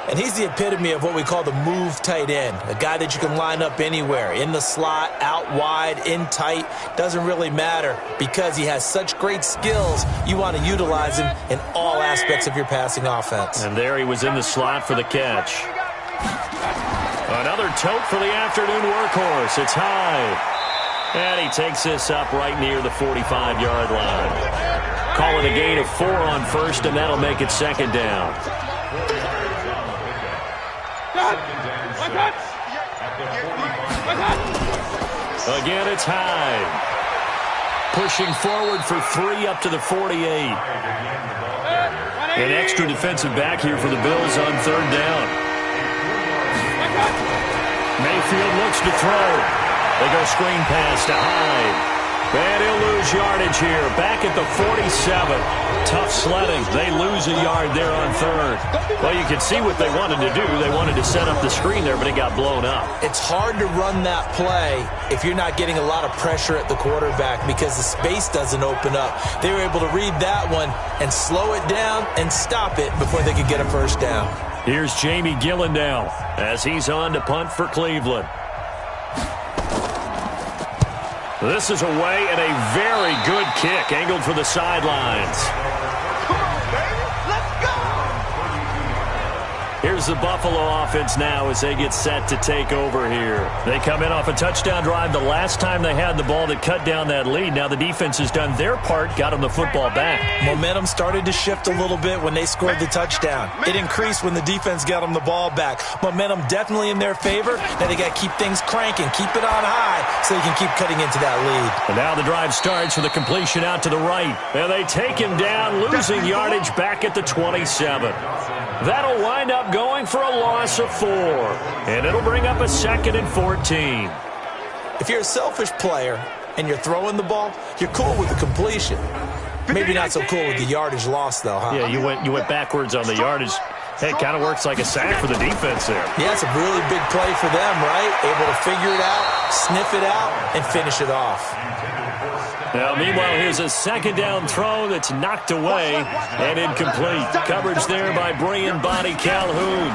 Speaker 2: And he's the epitome of what we call the move tight end, a guy that you can line up anywhere, in the slot, out wide, in tight, doesn't really matter because he has such great skills. You want to utilize him in all aspects of your passing offense.
Speaker 1: And there he was in the slot for the catch. Another tote for the afternoon workhorse. It's high. And he takes this up right near the 45-yard line. Call it a gain of 4 on first, and that'll make it second down. Again, it's high. Pushing forward for 3 up to the 48. An extra defensive back here for the Bills on third down. Mayfield looks to throw. They go screen pass to Hyde. And he'll lose yardage here. Back at the 47. Tough sledding. They lose a yard there on third. Well, you can see what they wanted to do. They wanted to set up the screen there, but it got blown up.
Speaker 2: It's hard to run that play if you're not getting a lot of pressure at the quarterback because the space doesn't open up. They were able to read that one and slow it down and stop it before they could get a first down.
Speaker 1: Here's Jamie Gillendow as he's on to punt for Cleveland. This is away and a very good kick angled for the sidelines.
Speaker 3: Come on, baby. Let's go.
Speaker 1: Here's the Buffalo offense now as they get set to take over here. They come in off a touchdown drive the last time they had the ball that cut down that lead. Now the defense has done their part, got them the football back.
Speaker 2: Momentum started to shift a little bit when they scored the touchdown. It increased when the defense got them the ball back. Momentum definitely in their favor. Now they got to keep things cranking, keep it on high so they can keep cutting into that lead.
Speaker 1: And now the drive starts with a completion out to the right. And they take him down, losing yardage back at the 27. That'll wind up going for a loss of 4. And it'll bring up a 2nd and 14.
Speaker 2: If you're a selfish player and you're throwing the ball, you're cool with the completion. Maybe not so cool with the yardage loss, though, huh?
Speaker 1: Yeah, you went backwards on the yardage. Hey, it kind of works like a sack for the defense there.
Speaker 2: Yeah, it's a really big play for them, right? Able to figure it out, sniff it out, and finish it off.
Speaker 1: Now, meanwhile, here's a second down throw that's knocked away and incomplete. Coverage there by Brian Body Calhoun.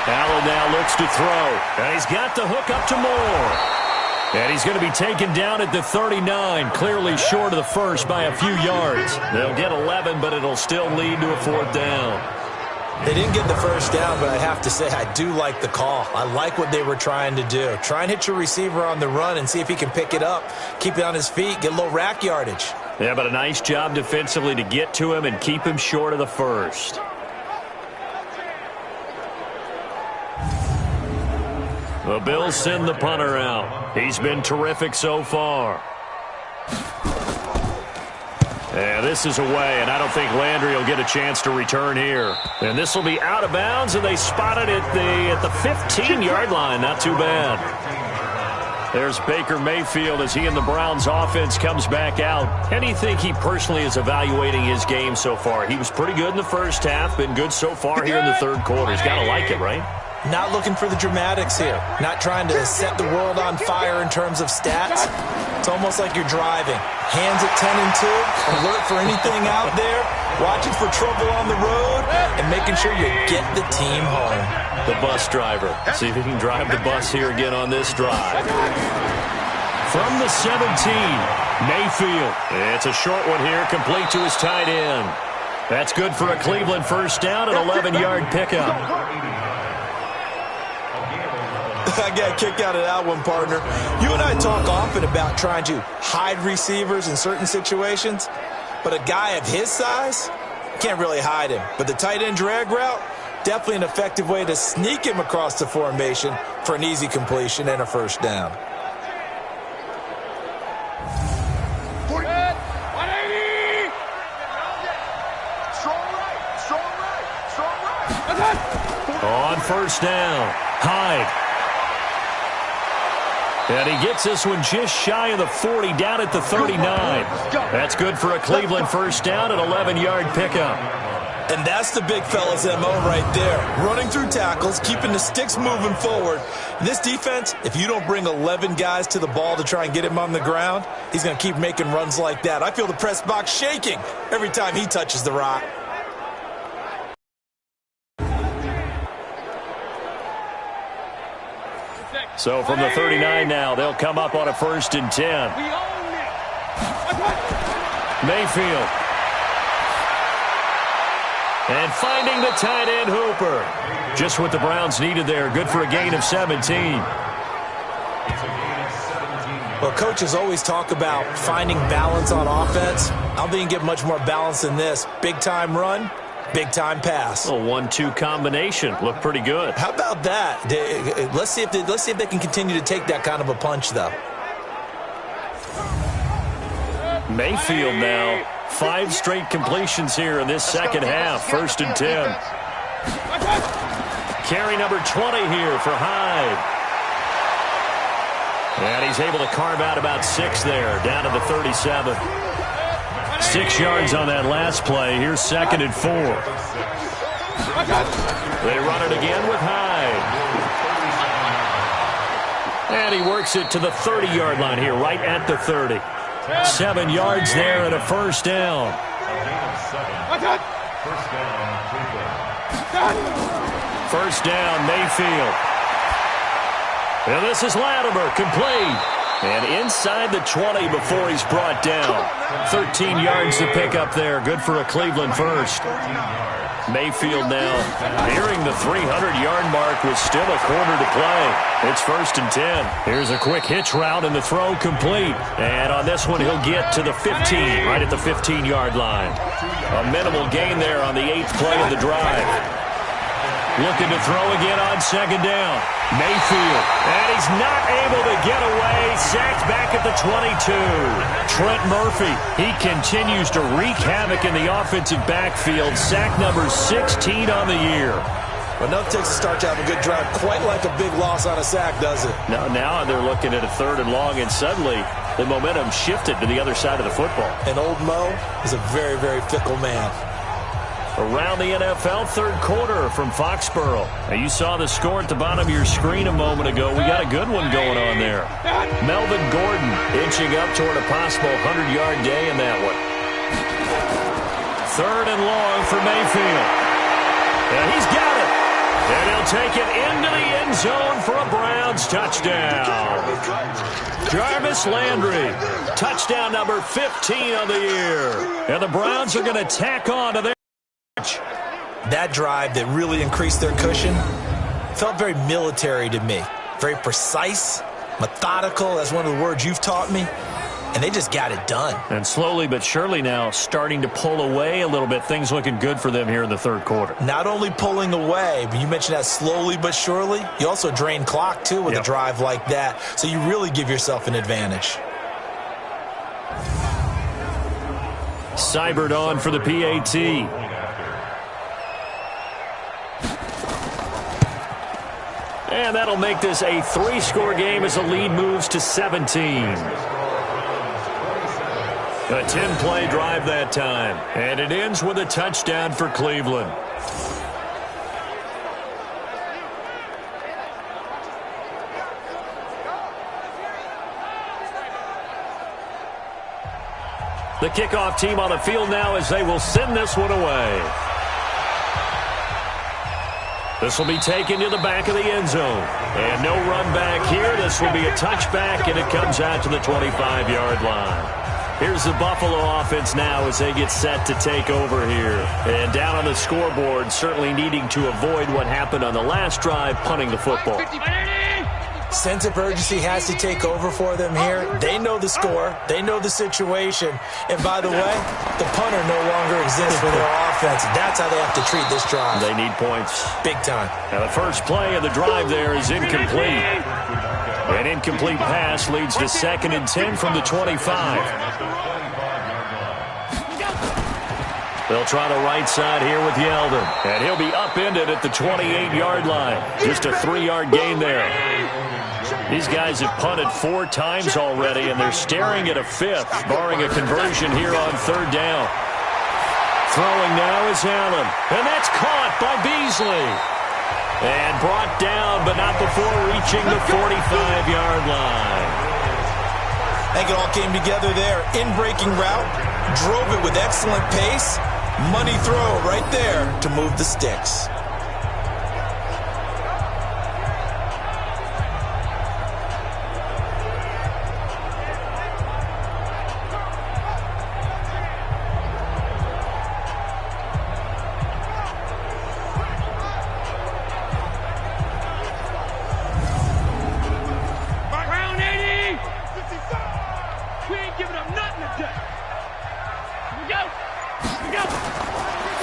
Speaker 1: Allen now looks to throw. And he's got the hook up to Moore. And he's going to be taken down at the 39, clearly short of the first by a few yards. They'll get 11, but it'll still lead to a 4th down.
Speaker 2: They didn't get the first down, but I have to say I do like the call. I like what they were trying to do. Try and hit your receiver on the run and see if he can pick it up, keep it on his feet, get a little rack yardage.
Speaker 1: Yeah, but a nice job defensively to get to him and keep him short of the first. The Bills send the punter out. He's been terrific so far. And this is away, and I don't think Landry will get a chance to return here. And this will be out of bounds, and they spot it at the 15-yard line. Not too bad. There's Baker Mayfield as he and the Browns offense comes back out. How do you think he personally is evaluating his game so far? He was pretty good in the first half, been good so far here in the third quarter. He's got to like it, right?
Speaker 2: Not looking for the dramatics here. Not trying to set the world on fire in terms of stats. It's almost like you're driving. Hands at 10 and 2, alert for anything out there, watching for trouble on the road, and making sure you get the team home.
Speaker 1: The bus driver. See if he can drive the bus here again on this drive. From the 17, Mayfield. It's a short one here, complete to his tight end. That's good for a Cleveland first down, an 11-yard pickup.
Speaker 2: I got a kick out of that one, partner. You and I talk often about trying to hide receivers in certain situations, but a guy of his size, can't really hide him. But the tight end drag route, definitely an effective way to sneak him across the formation for an easy completion and a first down.
Speaker 3: 180! Strong right, strong right, strong right.
Speaker 1: On first down, Hyde. And he gets this one just shy of the 40, down at the 39. That's good for a Cleveland first down, an 11-yard pickup.
Speaker 2: And that's the big fella's MO right there. Running through tackles, keeping the sticks moving forward. And this defense, if you don't bring 11 guys to the ball to try and get him on the ground, he's going to keep making runs like that. I feel the press box shaking every time he touches the rock.
Speaker 1: So from the 39 now, they'll come up on a 1st and 10. Mayfield. And finding the tight end, Hooper. Just what the Browns needed there. Good for a gain of 17.
Speaker 2: Well, coaches always talk about finding balance on offense. I don't think you can get much more balance than this. Big-time run, big-time pass.
Speaker 1: A 1-2 combination. Looked pretty good.
Speaker 2: How about that? Let's see if they can continue to take that kind of a punch, though.
Speaker 1: Mayfield now. 5 straight completions here in this second half. 1st and 10. Carry number 20 here for Hyde. And he's able to carve out about 6 there, down to the 37. 6 yards on that last play. Here's 2nd and 4. They run it again with Hyde. And he works it to the 30-yard line here, right at the 30. 7 yards there and a first down. First down, Mayfield. And this is Latimer, complete. And inside the 20 before he's brought down. 13 yards to pick up there. Good for a Cleveland first. Mayfield now nearing the 300-yard mark with still a quarter to play. It's 1st and 10. Here's a quick hitch route and the throw complete. And on this one, he'll get to the 15, right at the 15-yard line. A minimal gain there on the 8th play of the drive. Looking to throw again on 2nd down. Mayfield. And he's not able to get away. Sacked back at the 22. Trent Murphy. He continues to wreak havoc in the offensive backfield. Sack number 16 on the year.
Speaker 2: Well, enough takes to start to have a good drive. Quite like a big loss on a sack, does it?
Speaker 1: Now they're looking at a 3rd and long, and suddenly the momentum shifted to the other side of the football.
Speaker 2: And old Mo is a very, very fickle man.
Speaker 1: Around the NFL, 3rd quarter from Foxborough. Now, you saw the score at the bottom of your screen a moment ago. We got a good one going on there. Melvin Gordon inching up toward a possible 100-yard day in that one. 3rd and long for Mayfield. And he's got it. And he'll take it into the end zone for a Browns touchdown. Jarvis Landry, touchdown number 15 on the year. And the Browns are going to tack on to their
Speaker 2: that drive that really increased their cushion felt very military to me. Very precise, methodical. That's one of the words you've taught me. And they just got it done.
Speaker 1: And slowly but surely now starting to pull away a little bit. Things looking good for them here in the 3rd quarter.
Speaker 2: Not only pulling away, but you mentioned that slowly but surely. You also drain clock, too, with a drive like that. So you really give yourself an advantage.
Speaker 1: Seibert on for the PAT. And that'll make this a 3-score game as the lead moves to 17. A 10-play drive that time. And it ends with a touchdown for Cleveland. The kickoff team on the field now as they will send this one away. This will be taken to the back of the end zone. And no run back here. This will be a touchback, and it comes out to the 25-yard line. Here's the Buffalo offense now as they get set to take over here. And down on the scoreboard, certainly needing to avoid what happened on the last drive, punting the football.
Speaker 2: Sense of urgency has to take over for them here. They know the score. They know the situation. And by the way, the punter no longer exists for their offense. That's how they have to treat this drive.
Speaker 1: They need points.
Speaker 2: Big time.
Speaker 1: Now the first play of the drive there is incomplete. An incomplete pass leads to 2nd and 10 from the 25. They'll try the right side here with Yeldon. And he'll be upended at the 28-yard line. Just a 3-yard gain there. These guys have punted 4 times already, and they're staring at a 5th, barring a conversion here on 3rd down. Throwing now is Allen. And that's caught by Beasley. And brought down, but not before reaching the 45-yard line.
Speaker 2: I think it all came together there. In-breaking route, drove it with excellent pace. Money throw right there to move the sticks.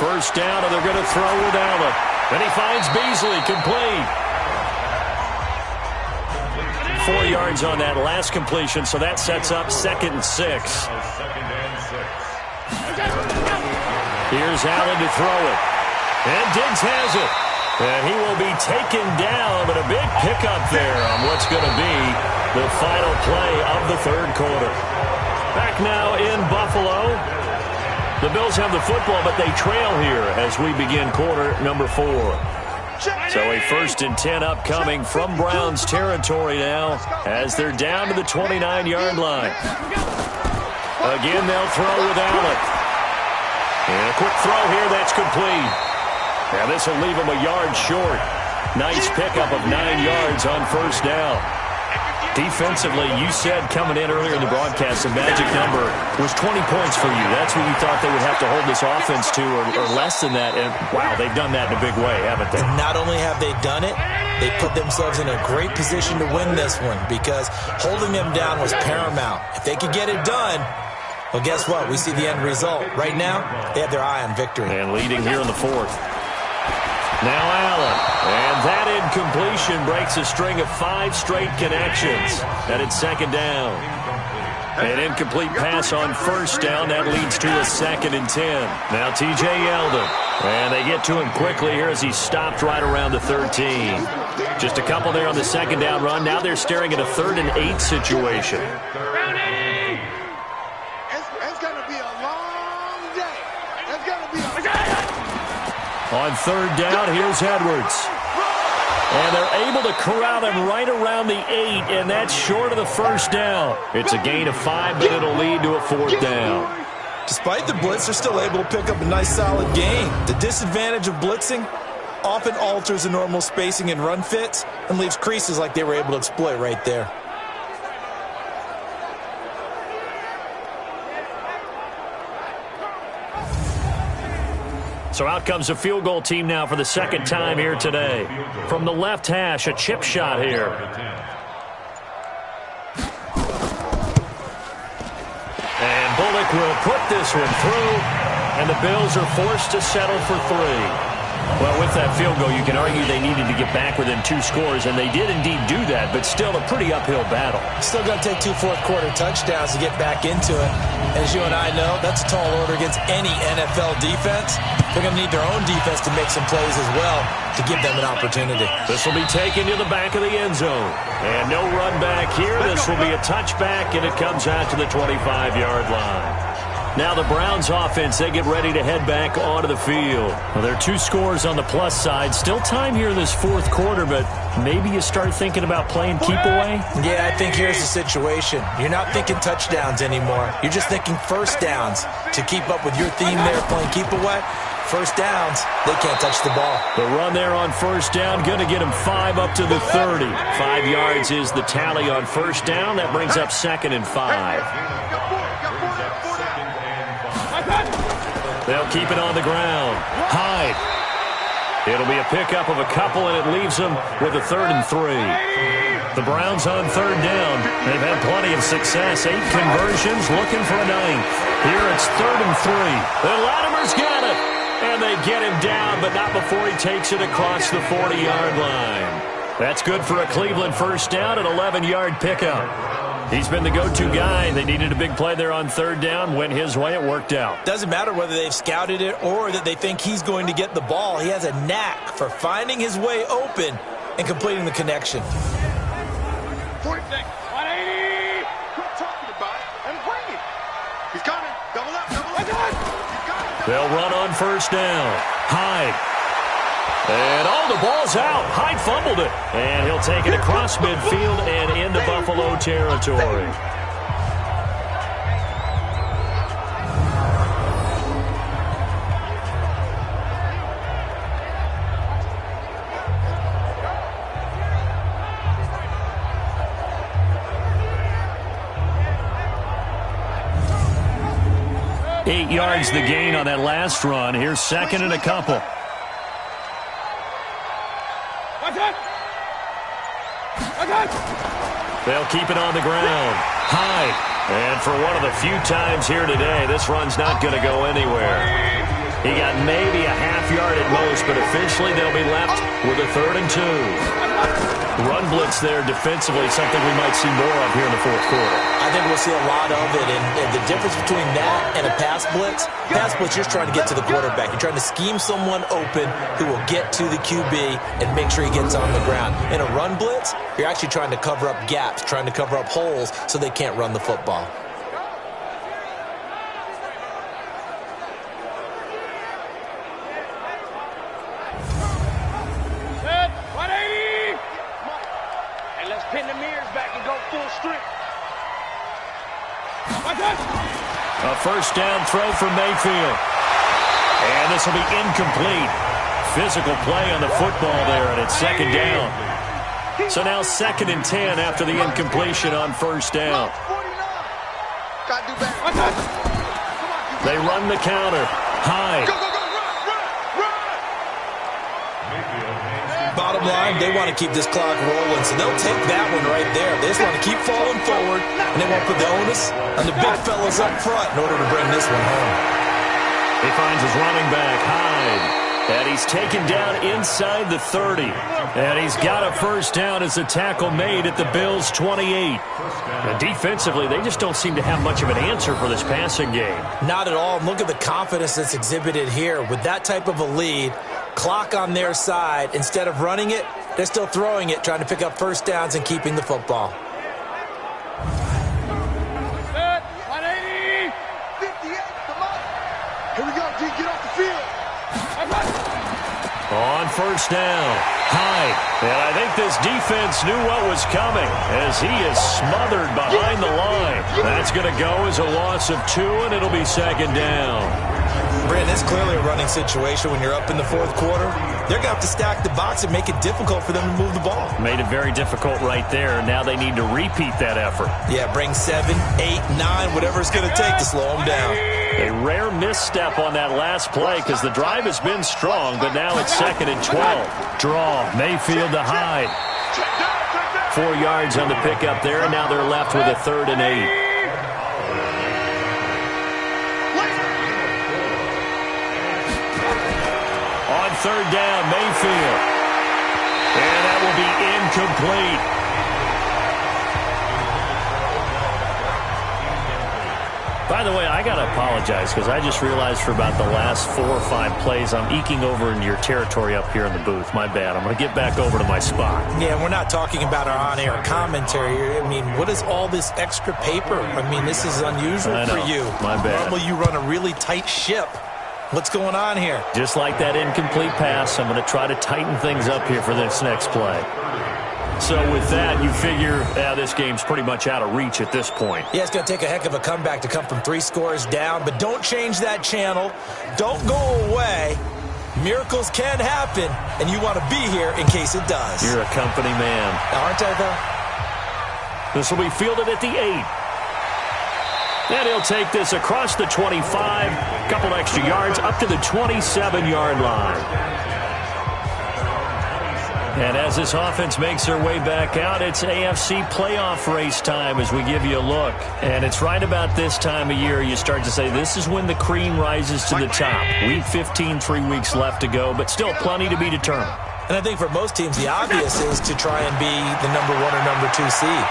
Speaker 1: First down, and they're going to throw with Allen. And he finds Beasley, complete. 4 yards on that last completion, so that sets up 2nd and 6. Here's Allen to throw it. And Diggs has it. And he will be taken down, but a big pickup there on what's going to be the final play of the 3rd quarter. Back now in Buffalo. The Bills have the football, but they trail here as we begin quarter number 4. So a 1st and 10 upcoming from Browns territory now as they're down to the 29-yard line. Again, they'll throw with Allen. And a quick throw here, that's complete. Now this will leave them a yard short. Nice pickup of 9 yards on 1st down. Defensively, you said coming in earlier in the broadcast, the magic number was 20 points for you. That's what you thought they would have to hold this offense to, or less than that. And, wow, they've done that in a big way, haven't they?
Speaker 2: And not only have they done it, they put themselves in a great position to win this one because holding them down was paramount. If they could get it done, well, guess what? We see the end result. Right now, they have their eye on victory.
Speaker 1: And leading here in the 4th. Now Allen, and that incompletion breaks a string of 5 straight connections. And it's 2nd down. An incomplete pass on 1st down. That leads to a 2nd and 10. Now T.J. Yeldon. And they get to him quickly here as he stopped right around the 13. Just a couple there on the 2nd down run. Now they're staring at a 3rd and 8 situation. On 3rd down, here's Edwards. And they're able to corral him right around the 8, and that's short of the 1st down. It's a gain of 5, but it'll lead to a 4th down.
Speaker 2: Despite the blitz, they're still able to pick up a nice solid gain. The disadvantage of blitzing often alters the normal spacing and run fits and leaves creases like they were able to exploit right there.
Speaker 1: So out comes a field goal team now for the 2nd time here today. From the left hash, a chip shot here. And Bullock will put this one through, and the Bills are forced to settle for 3. Well, with that field goal, you can argue they needed to get back within 2 scores, and they did indeed do that, but still a pretty uphill battle.
Speaker 2: Still got to take 2 fourth-quarter touchdowns to get back into it. As you and I know, that's a tall order against any NFL defense. They're going to need their own defense to make some plays as well to give them an opportunity.
Speaker 1: This will be taken to the back of the end zone. And no run back here. This will be a touchback, and it comes out to the 25-yard line. Now the Browns offense, they get ready to head back onto the field. Well, there are 2 scores on the plus side. Still time here in this 4th quarter, but maybe you start thinking about playing keep away?
Speaker 2: Yeah, I think here's the situation. You're not thinking touchdowns anymore. You're just thinking 1st downs. To keep up with your theme there, playing keep away, 1st downs, they can't touch the ball.
Speaker 1: The run there on 1st down, going to get him 5 up to the 30. 5 yards is the tally on 1st down. That brings up 2nd and 5. They'll keep it on the ground. Hyde. It'll be a pickup of a couple, and it leaves them with a 3rd and 3. The Browns on 3rd down. They've had plenty of success. 8 conversions, looking for a 9th. Here it's 3rd and 3. And Latimer's got it. And they get him down, but not before he takes it across the 40-yard line. That's good for a Cleveland 1st down, an 11-yard pickup. He's been the go-to guy. They needed a big play there on third down. Went his way. It worked out.
Speaker 2: Doesn't matter whether they've scouted it or that they think he's going to get the ball. He has a knack for finding his way open and completing the connection.
Speaker 3: 40 seconds. 180. Quit talking about it and bring it. He's coming. Double up. He's coming.
Speaker 1: They'll run on first down. Hyde. And the ball's out. Hyde fumbled it. And he'll take it across midfield and into Buffalo territory. Eight yards the gain on that last run. Here's second and a couple. They'll keep it on the ground. Hyde. And for one of the few times here today, this run's not going to go anywhere. He got maybe a half yard at most, but officially they'll be left with a 3rd and 2. Run blitz there defensively, something we might see more of here in the fourth quarter.
Speaker 2: I think we'll see a lot of it, and the difference between that and a pass blitz, you're trying to get to the quarterback. You're trying to scheme someone open who will get to the QB and make sure he gets on the ground. In a run blitz, you're actually trying to cover up gaps, trying to cover up holes so they can't run the football.
Speaker 1: A first down throw for Mayfield. And this will be incomplete. Physical play on the football there, and it's second down. So now 2nd and 10 after the incompletion on first down. They run the counter. Hyde.
Speaker 2: Bottom line, they want to keep this clock rolling, so they'll take that one right there. They just want to keep falling forward, and they want to put the onus on the big fellas up front in order to bring this one home.
Speaker 1: He finds his running back, Hyde. And he's taken down inside the 30. And he's got a first down as the tackle made at the Bills' 28. And defensively, they just don't seem to have much of an answer for this passing game.
Speaker 2: Not at all. And look at the confidence that's exhibited here. With that type of a lead, clock on their side, instead of running it, they're still throwing it, trying to pick up first downs and keeping the football.
Speaker 3: 180. 58. Come on. Here we go, D. Get off the field.
Speaker 1: On first down, Hyde. And I think this defense knew what was coming as he is smothered behind the line. That's going to go as a loss of 2, and it'll be second down.
Speaker 2: Brandon, it's clearly a running situation when you're up in the fourth quarter. They're going to have to stack the box and make it difficult for them to move the ball.
Speaker 1: Made it very difficult right there. Now they need to repeat that effort.
Speaker 2: Yeah, bring 7, 8, 9, whatever it's going to take to slow them down.
Speaker 1: A rare misstep on that last play because the drive has been strong, but now it's 2nd and 12. Draw, Mayfield to Hyde. 4 yards on the pickup there, and now they're left with a 3rd and 8. On third down, Mayfield. And that will be incomplete. By the way, I got to apologize because I just realized for about the last 4 or 5 plays, I'm eking over into your territory up here in the booth. My bad. I'm going to get back over to my spot.
Speaker 2: Yeah, we're not talking about our on-air commentary. I mean, what is all this extra paper? I mean, this is unusual for you.
Speaker 1: My bad.
Speaker 2: Normally you run a really tight ship. What's going on here?
Speaker 1: Just like that incomplete pass, I'm going to try to tighten things up here for this next play. So with that, you figure this game's pretty much out of reach at this point.
Speaker 2: Yeah, it's going to take a heck of a comeback to come from 3 scores down, but don't change that channel. Don't go away. Miracles can happen, and you want to be here in case it does.
Speaker 1: You're a company man.
Speaker 2: Aren't I, though?
Speaker 1: This will be fielded at the 8. And he'll take this across the 25, a couple extra yards, up to the 27-yard line. And as this offense makes their way back out, it's AFC playoff race time as we give you a look. And it's right about this time of year you start to say this is when the cream rises to the top. Week 15, 3 weeks left to go, but still plenty to be determined.
Speaker 2: And I think for most teams, the obvious is to try and be the number 1 or number 2 seed.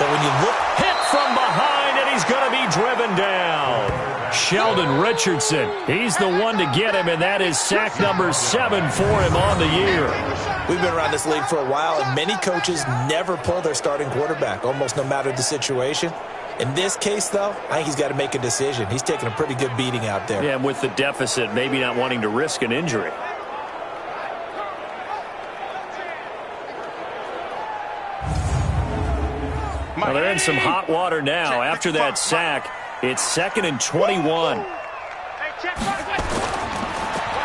Speaker 2: But when you look...
Speaker 1: Hit from behind, and he's going to be driven down. Sheldon Richardson, he's the one to get him, and that is sack number 7 for him on the year.
Speaker 2: We've been around this league for a while, and many coaches never pull their starting quarterback, almost no matter the situation. In this case, though, I think he's got to make a decision. He's taking a pretty good beating out there.
Speaker 1: Yeah, and with the deficit, maybe not wanting to risk an injury. Well, they're in some hot water now. After that sack, it's 2nd and 21.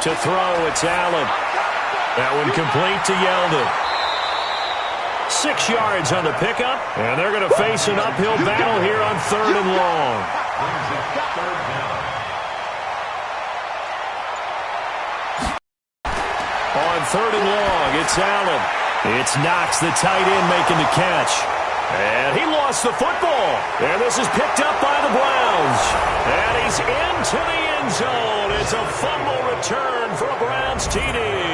Speaker 1: To throw, it's Allen. That one complete to Yeldon. 6 yards on the pickup, and they're going to face an uphill battle here on 3rd and long. On 3rd and long, it's Allen. It's Knox, the tight end, making the catch. And he lost the football. And this is picked up by the Browns. And he's into the end zone. It's a fumble return for a Browns TD.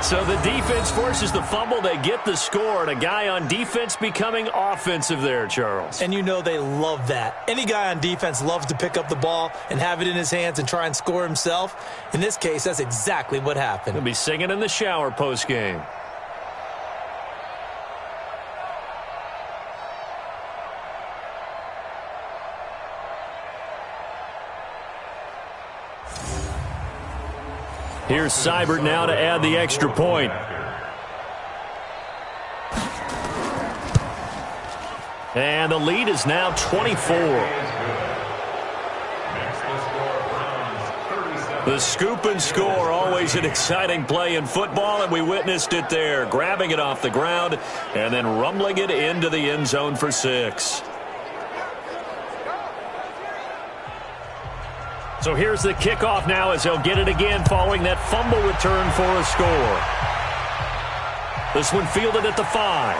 Speaker 1: So the defense forces the fumble. They get the score. And a guy on defense becoming offensive there, Charles.
Speaker 2: And you know they love that. Any guy on defense loves to pick up the ball and have it in his hands and try and score himself. In this case, that's exactly what happened.
Speaker 1: He'll be singing in the shower postgame. Here's Seibert now to add the extra point. And the lead is now 24. The scoop and score, always an exciting play in football, and we witnessed it there. Grabbing it off the ground and then rumbling it into the end zone for 6. So here's the kickoff now as they'll get it again following that fumble return for a score. This one fielded at the 5.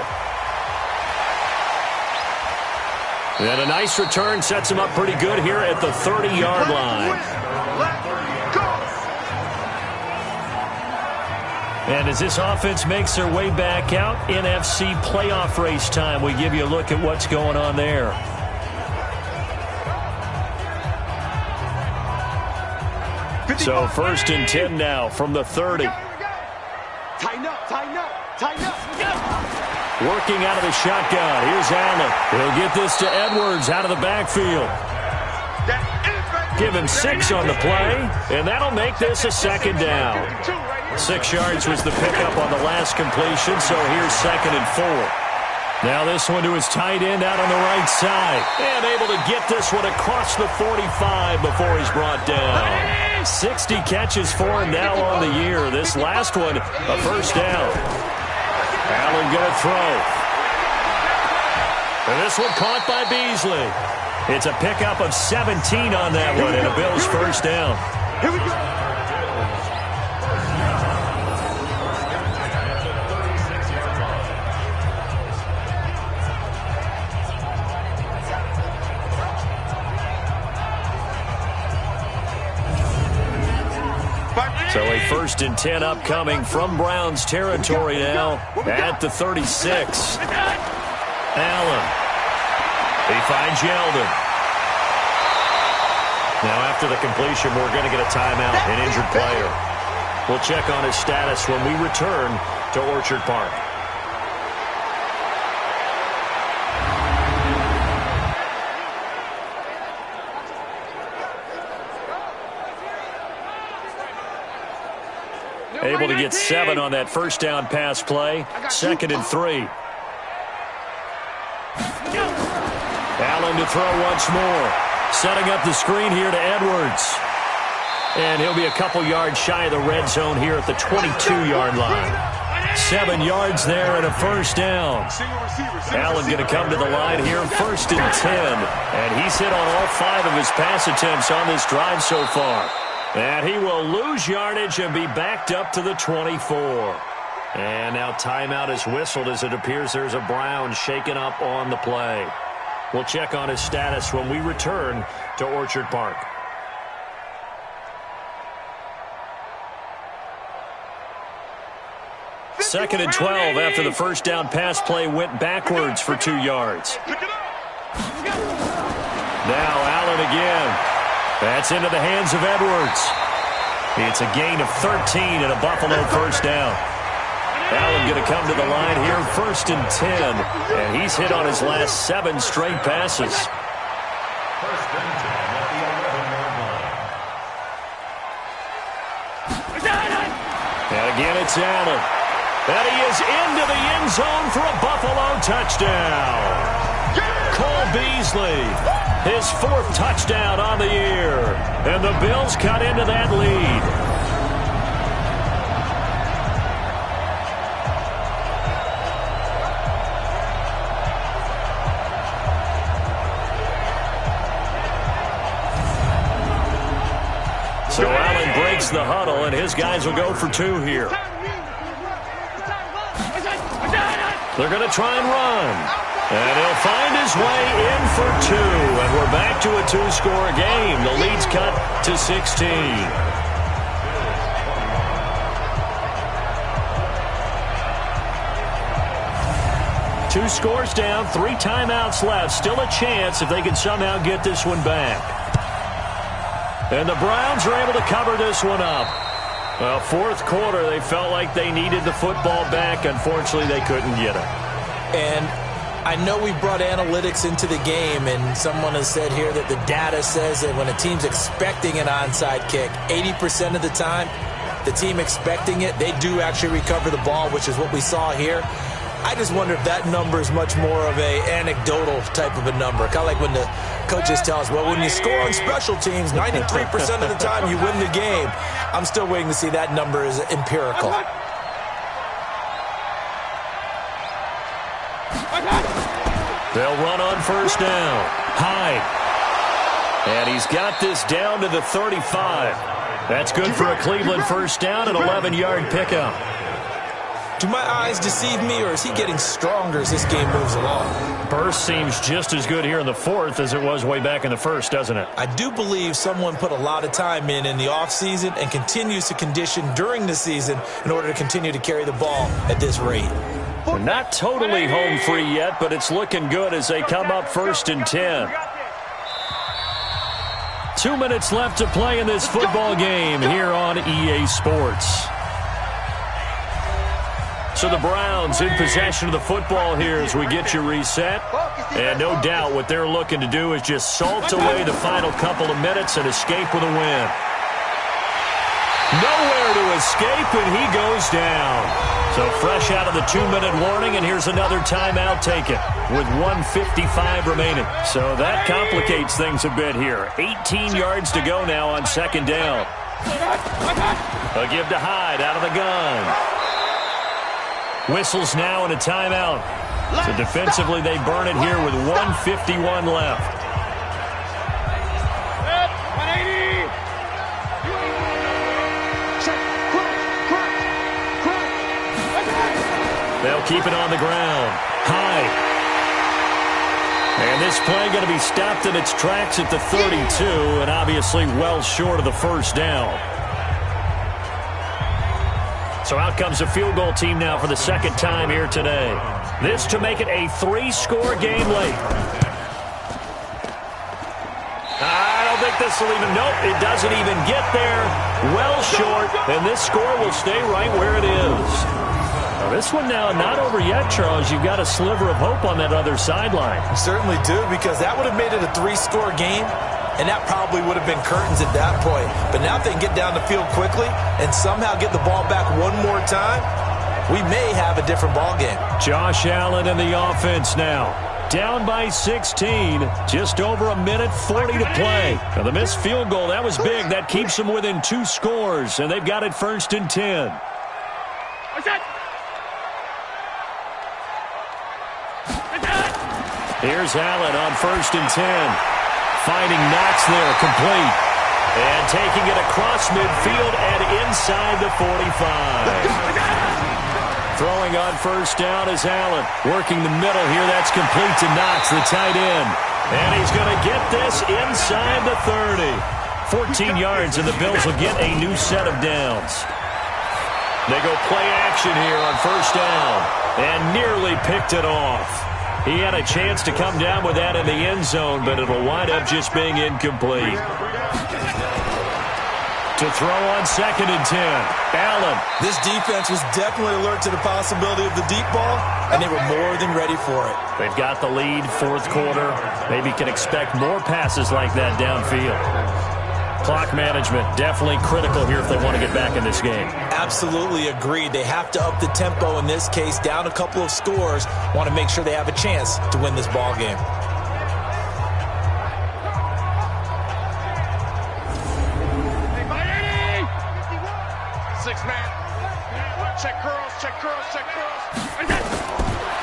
Speaker 1: And a nice return sets him up pretty good here at the 30-yard line. And as this offense makes their way back out, NFC playoff race time, we give you a look at what's going on there. So 1st and 10 now from the 30.
Speaker 3: Tighten up, tighten up, tighten up.
Speaker 1: Working out of the shotgun. Here's Allen. He'll get this to Edwards out of the backfield. Give him 6 on the play, and that'll make this a 2nd down. 6 yards was the pickup on the last completion, so here's 2nd and 4. Now this one to his tight end out on the right side. And able to get this one across the 45 before he's brought down. 60 catches for him now on the year. This last one, a 1st down. Allen going to throw. And this one caught by Beasley. It's a pickup of 17 on that one and a Bills 1st down.
Speaker 3: Here we go.
Speaker 1: So a 1st and 10 upcoming from Browns territory now at the 36. Allen. He finds Yeldon. Now after the completion, we're going to get a timeout, an injured player. We'll check on his status when we return to Orchard Park. Able to get 7 on that 1st down pass play. 2nd and 3. Allen to throw once more. Setting up the screen here to Edwards. And he'll be a couple yards shy of the red zone here at the 22-yard line. 7 yards there and a 1st down. Allen going to come to the line here, 1st and 10. And he's hit on all 5 of his pass attempts on this drive so far. And he will lose yardage and be backed up to the 24. And now timeout is whistled as it appears there's a Brown shaken up on the play. We'll check on his status when we return to Orchard Park. 2nd and 12 after the first down pass play went backwards for 2 yards. Now Allen again. That's into the hands of Edwards. It's a gain of 13 and a Buffalo first down. Allen going to come to the line here, 1st and 10. And he's hit on his last 7 straight passes. And again, it's Allen. And he is into the end zone for a Buffalo touchdown. Cole Beasley, his 4th touchdown on the year. And the Bills cut into that lead. So Allen breaks the huddle, and his guys will go for 2 here. They're going to try and run. And he'll find his way in for 2. And we're back to a 2-score game. The lead's cut to 16. Two scores down, 3 timeouts left. Still a chance if they can somehow get this one back. And the Browns are able to cover this one up. Well, 4th quarter, they felt like they needed the football back. Unfortunately, they couldn't get it.
Speaker 2: And I know we brought analytics into the game, and someone has said here that the data says that when a team's expecting an onside kick, 80% of the time, the team expecting it, they do actually recover the ball, which is what we saw here. I just wonder if that number is much more of a anecdotal type of a number. Kind of like when the coaches tell us, well, when you score on special teams, 93% of the time you win the game. I'm still waiting to see that number is empirical.
Speaker 1: They'll run on 1st down. Hyde. And he's got this down to the 35. That's good for a Cleveland first down, an 11-yard pickup.
Speaker 2: Do my eyes deceive me, or is he getting stronger as this game moves along?
Speaker 1: Burst seems just as good here in the 4th as it was way back in the 1st, doesn't it?
Speaker 2: I do believe someone put a lot of time in the offseason and continues to condition during the season in order to continue to carry the ball at this rate.
Speaker 1: We're not totally home free yet, but it's looking good as they come up 1st and 10. 2 minutes left to play in this football game here on EA Sports. So the Browns in possession of the football here as we get you reset. And no doubt what they're looking to do is just salt away the final couple of minutes and escape with a win. Nowhere to escape, and he goes down. So fresh out of the 2-minute warning, and here's another timeout taken with 1:55 remaining. So that complicates things a bit here. 18 yards to go now on 2nd down. A give to Hyde out of the gun. Whistles now and a timeout. So defensively they burn it here with 1:51 left. They'll keep it on the ground. Hyde. And this play going to be stopped in its tracks at the 32, and obviously well short of the first down. So out comes a field goal team now for the 2nd time here today. This to make it a 3-score game late. I don't think this will even, nope, it doesn't even get there. Well short, and this score will stay right where it is. Now this one now not over yet, Charles. You've got a sliver of hope on that other sideline.
Speaker 2: Certainly do, because that would have made it a 3-score game. And that probably would have been curtains at that point. But now if they can get down the field quickly and somehow get the ball back one more time, we may have a different ball game.
Speaker 1: Josh Allen in the offense now. Down by 16. Just over 1:40 to play. Now the missed field goal, that was big. That keeps them within 2 scores. And they've got it 1st and 10. Here's Allen on 1st and 10. Finding Knox there, complete. And taking it across midfield and inside the 45. Throwing on 1st down is Allen. Working the middle here, that's complete to Knox, the tight end. And he's going to get this inside the 30. 14 yards, and the Bills will get a new set of downs. They go play action here on first down and nearly picked it off. He had a chance to come down with that in the end zone, but it'll wind up just being incomplete. To throw on 2nd and 10. Allen.
Speaker 2: This defense was definitely alert to the possibility of the deep ball, and they were more than ready for it.
Speaker 1: They've got the lead, 4th quarter. Maybe can expect more passes like that downfield. Clock management definitely critical here if they want to get back in this game.
Speaker 2: Absolutely agreed. They have to up the tempo in this case, down a couple of scores. Want to make sure they have a chance to win this ball game.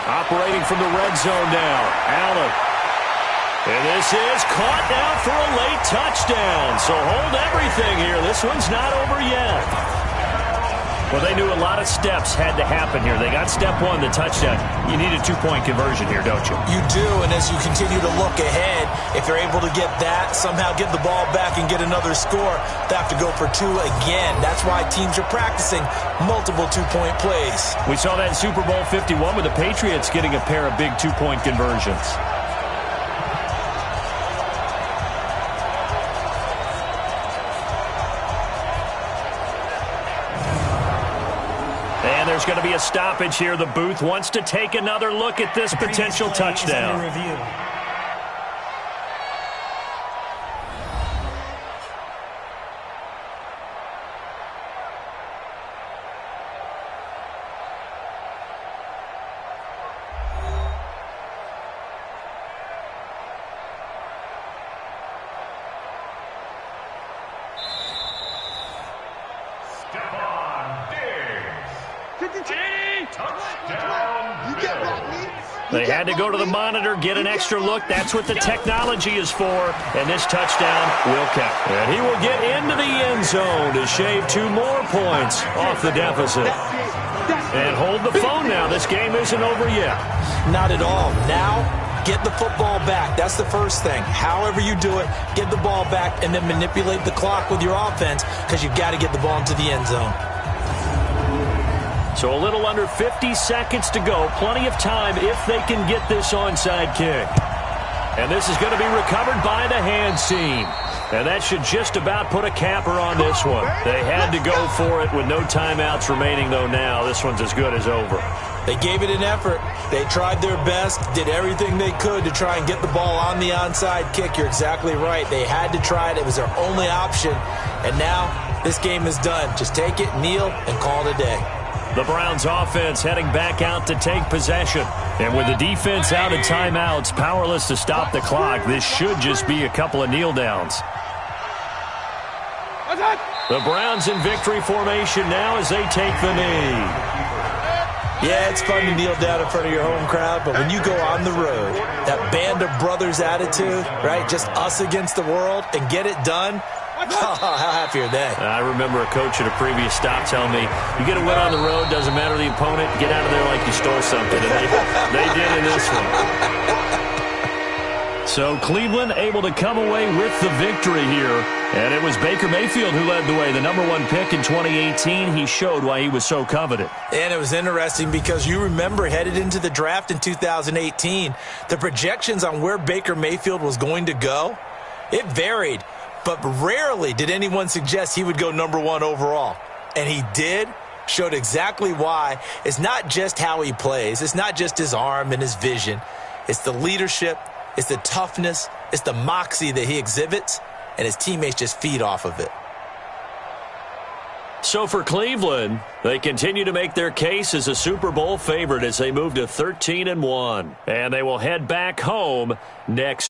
Speaker 1: Operating from the red zone now. Allen. And this is caught now for a late touchdown. So hold everything here. This one's not over yet. Well, they knew a lot of steps had to happen here. They got step 1, the touchdown. You need a 2-point conversion here, don't you?
Speaker 2: You do, and as you continue to look ahead, if they're able to get that, somehow get the ball back and get another score, they have to go for 2 again. That's why teams are practicing multiple 2-point plays.
Speaker 1: We saw that in Super Bowl 51 with the Patriots getting a pair of big 2-point conversions. There's going to be a stoppage here. The booth wants to take another look at this potential touchdown. They had to go to the monitor, get an extra look. That's what the technology is for. And this touchdown will count. And he will get into the end zone to shave 2 more points off the deficit. And hold the phone now. This game isn't over yet.
Speaker 2: Not at all. Now, get the football back. That's the first thing. However you do it, get the ball back and then manipulate the clock with your offense because you've got to get the ball into the end zone.
Speaker 1: So a little under 50 seconds to go. Plenty of time if they can get this onside kick. And this is going to be recovered by the hands team. And that should just about put a capper on this one. They had to go for it with no timeouts remaining, though now. This one's as good as over.
Speaker 2: They gave it an effort. They tried their best, did everything they could to try and get the ball on the onside kick. You're exactly right. They had to try it. It was their only option. And now this game is done. Just take it, kneel, and call it a day.
Speaker 1: The Browns offense heading back out to take possession. And with the defense out of timeouts, powerless to stop the clock, this should just be a couple of kneel downs. The Browns in victory formation now as they take the knee.
Speaker 2: Yeah, it's fun to kneel down in front of your home crowd, but when you go on the road, that band of brothers attitude, right, just us against the world, and get it done, how happy are they?
Speaker 1: I remember a coach at a previous stop telling me, you get a win on the road, doesn't matter the opponent, get out of there like you stole something. And they did in this one. So Cleveland able to come away with the victory here. And it was Baker Mayfield who led the way. The #1 pick in 2018. He showed why he was so coveted.
Speaker 2: And it was interesting because you remember headed into the draft in 2018, the projections on where Baker Mayfield was going to go, it varied. But rarely did anyone suggest he would go #1 overall. And he did, showed exactly why. It's not just how he plays. It's not just his arm and his vision. It's the leadership. It's the toughness. It's the moxie that he exhibits. And his teammates just feed off of it.
Speaker 1: So for Cleveland, they continue to make their case as a Super Bowl favorite as they move to 13-1. And they will head back home next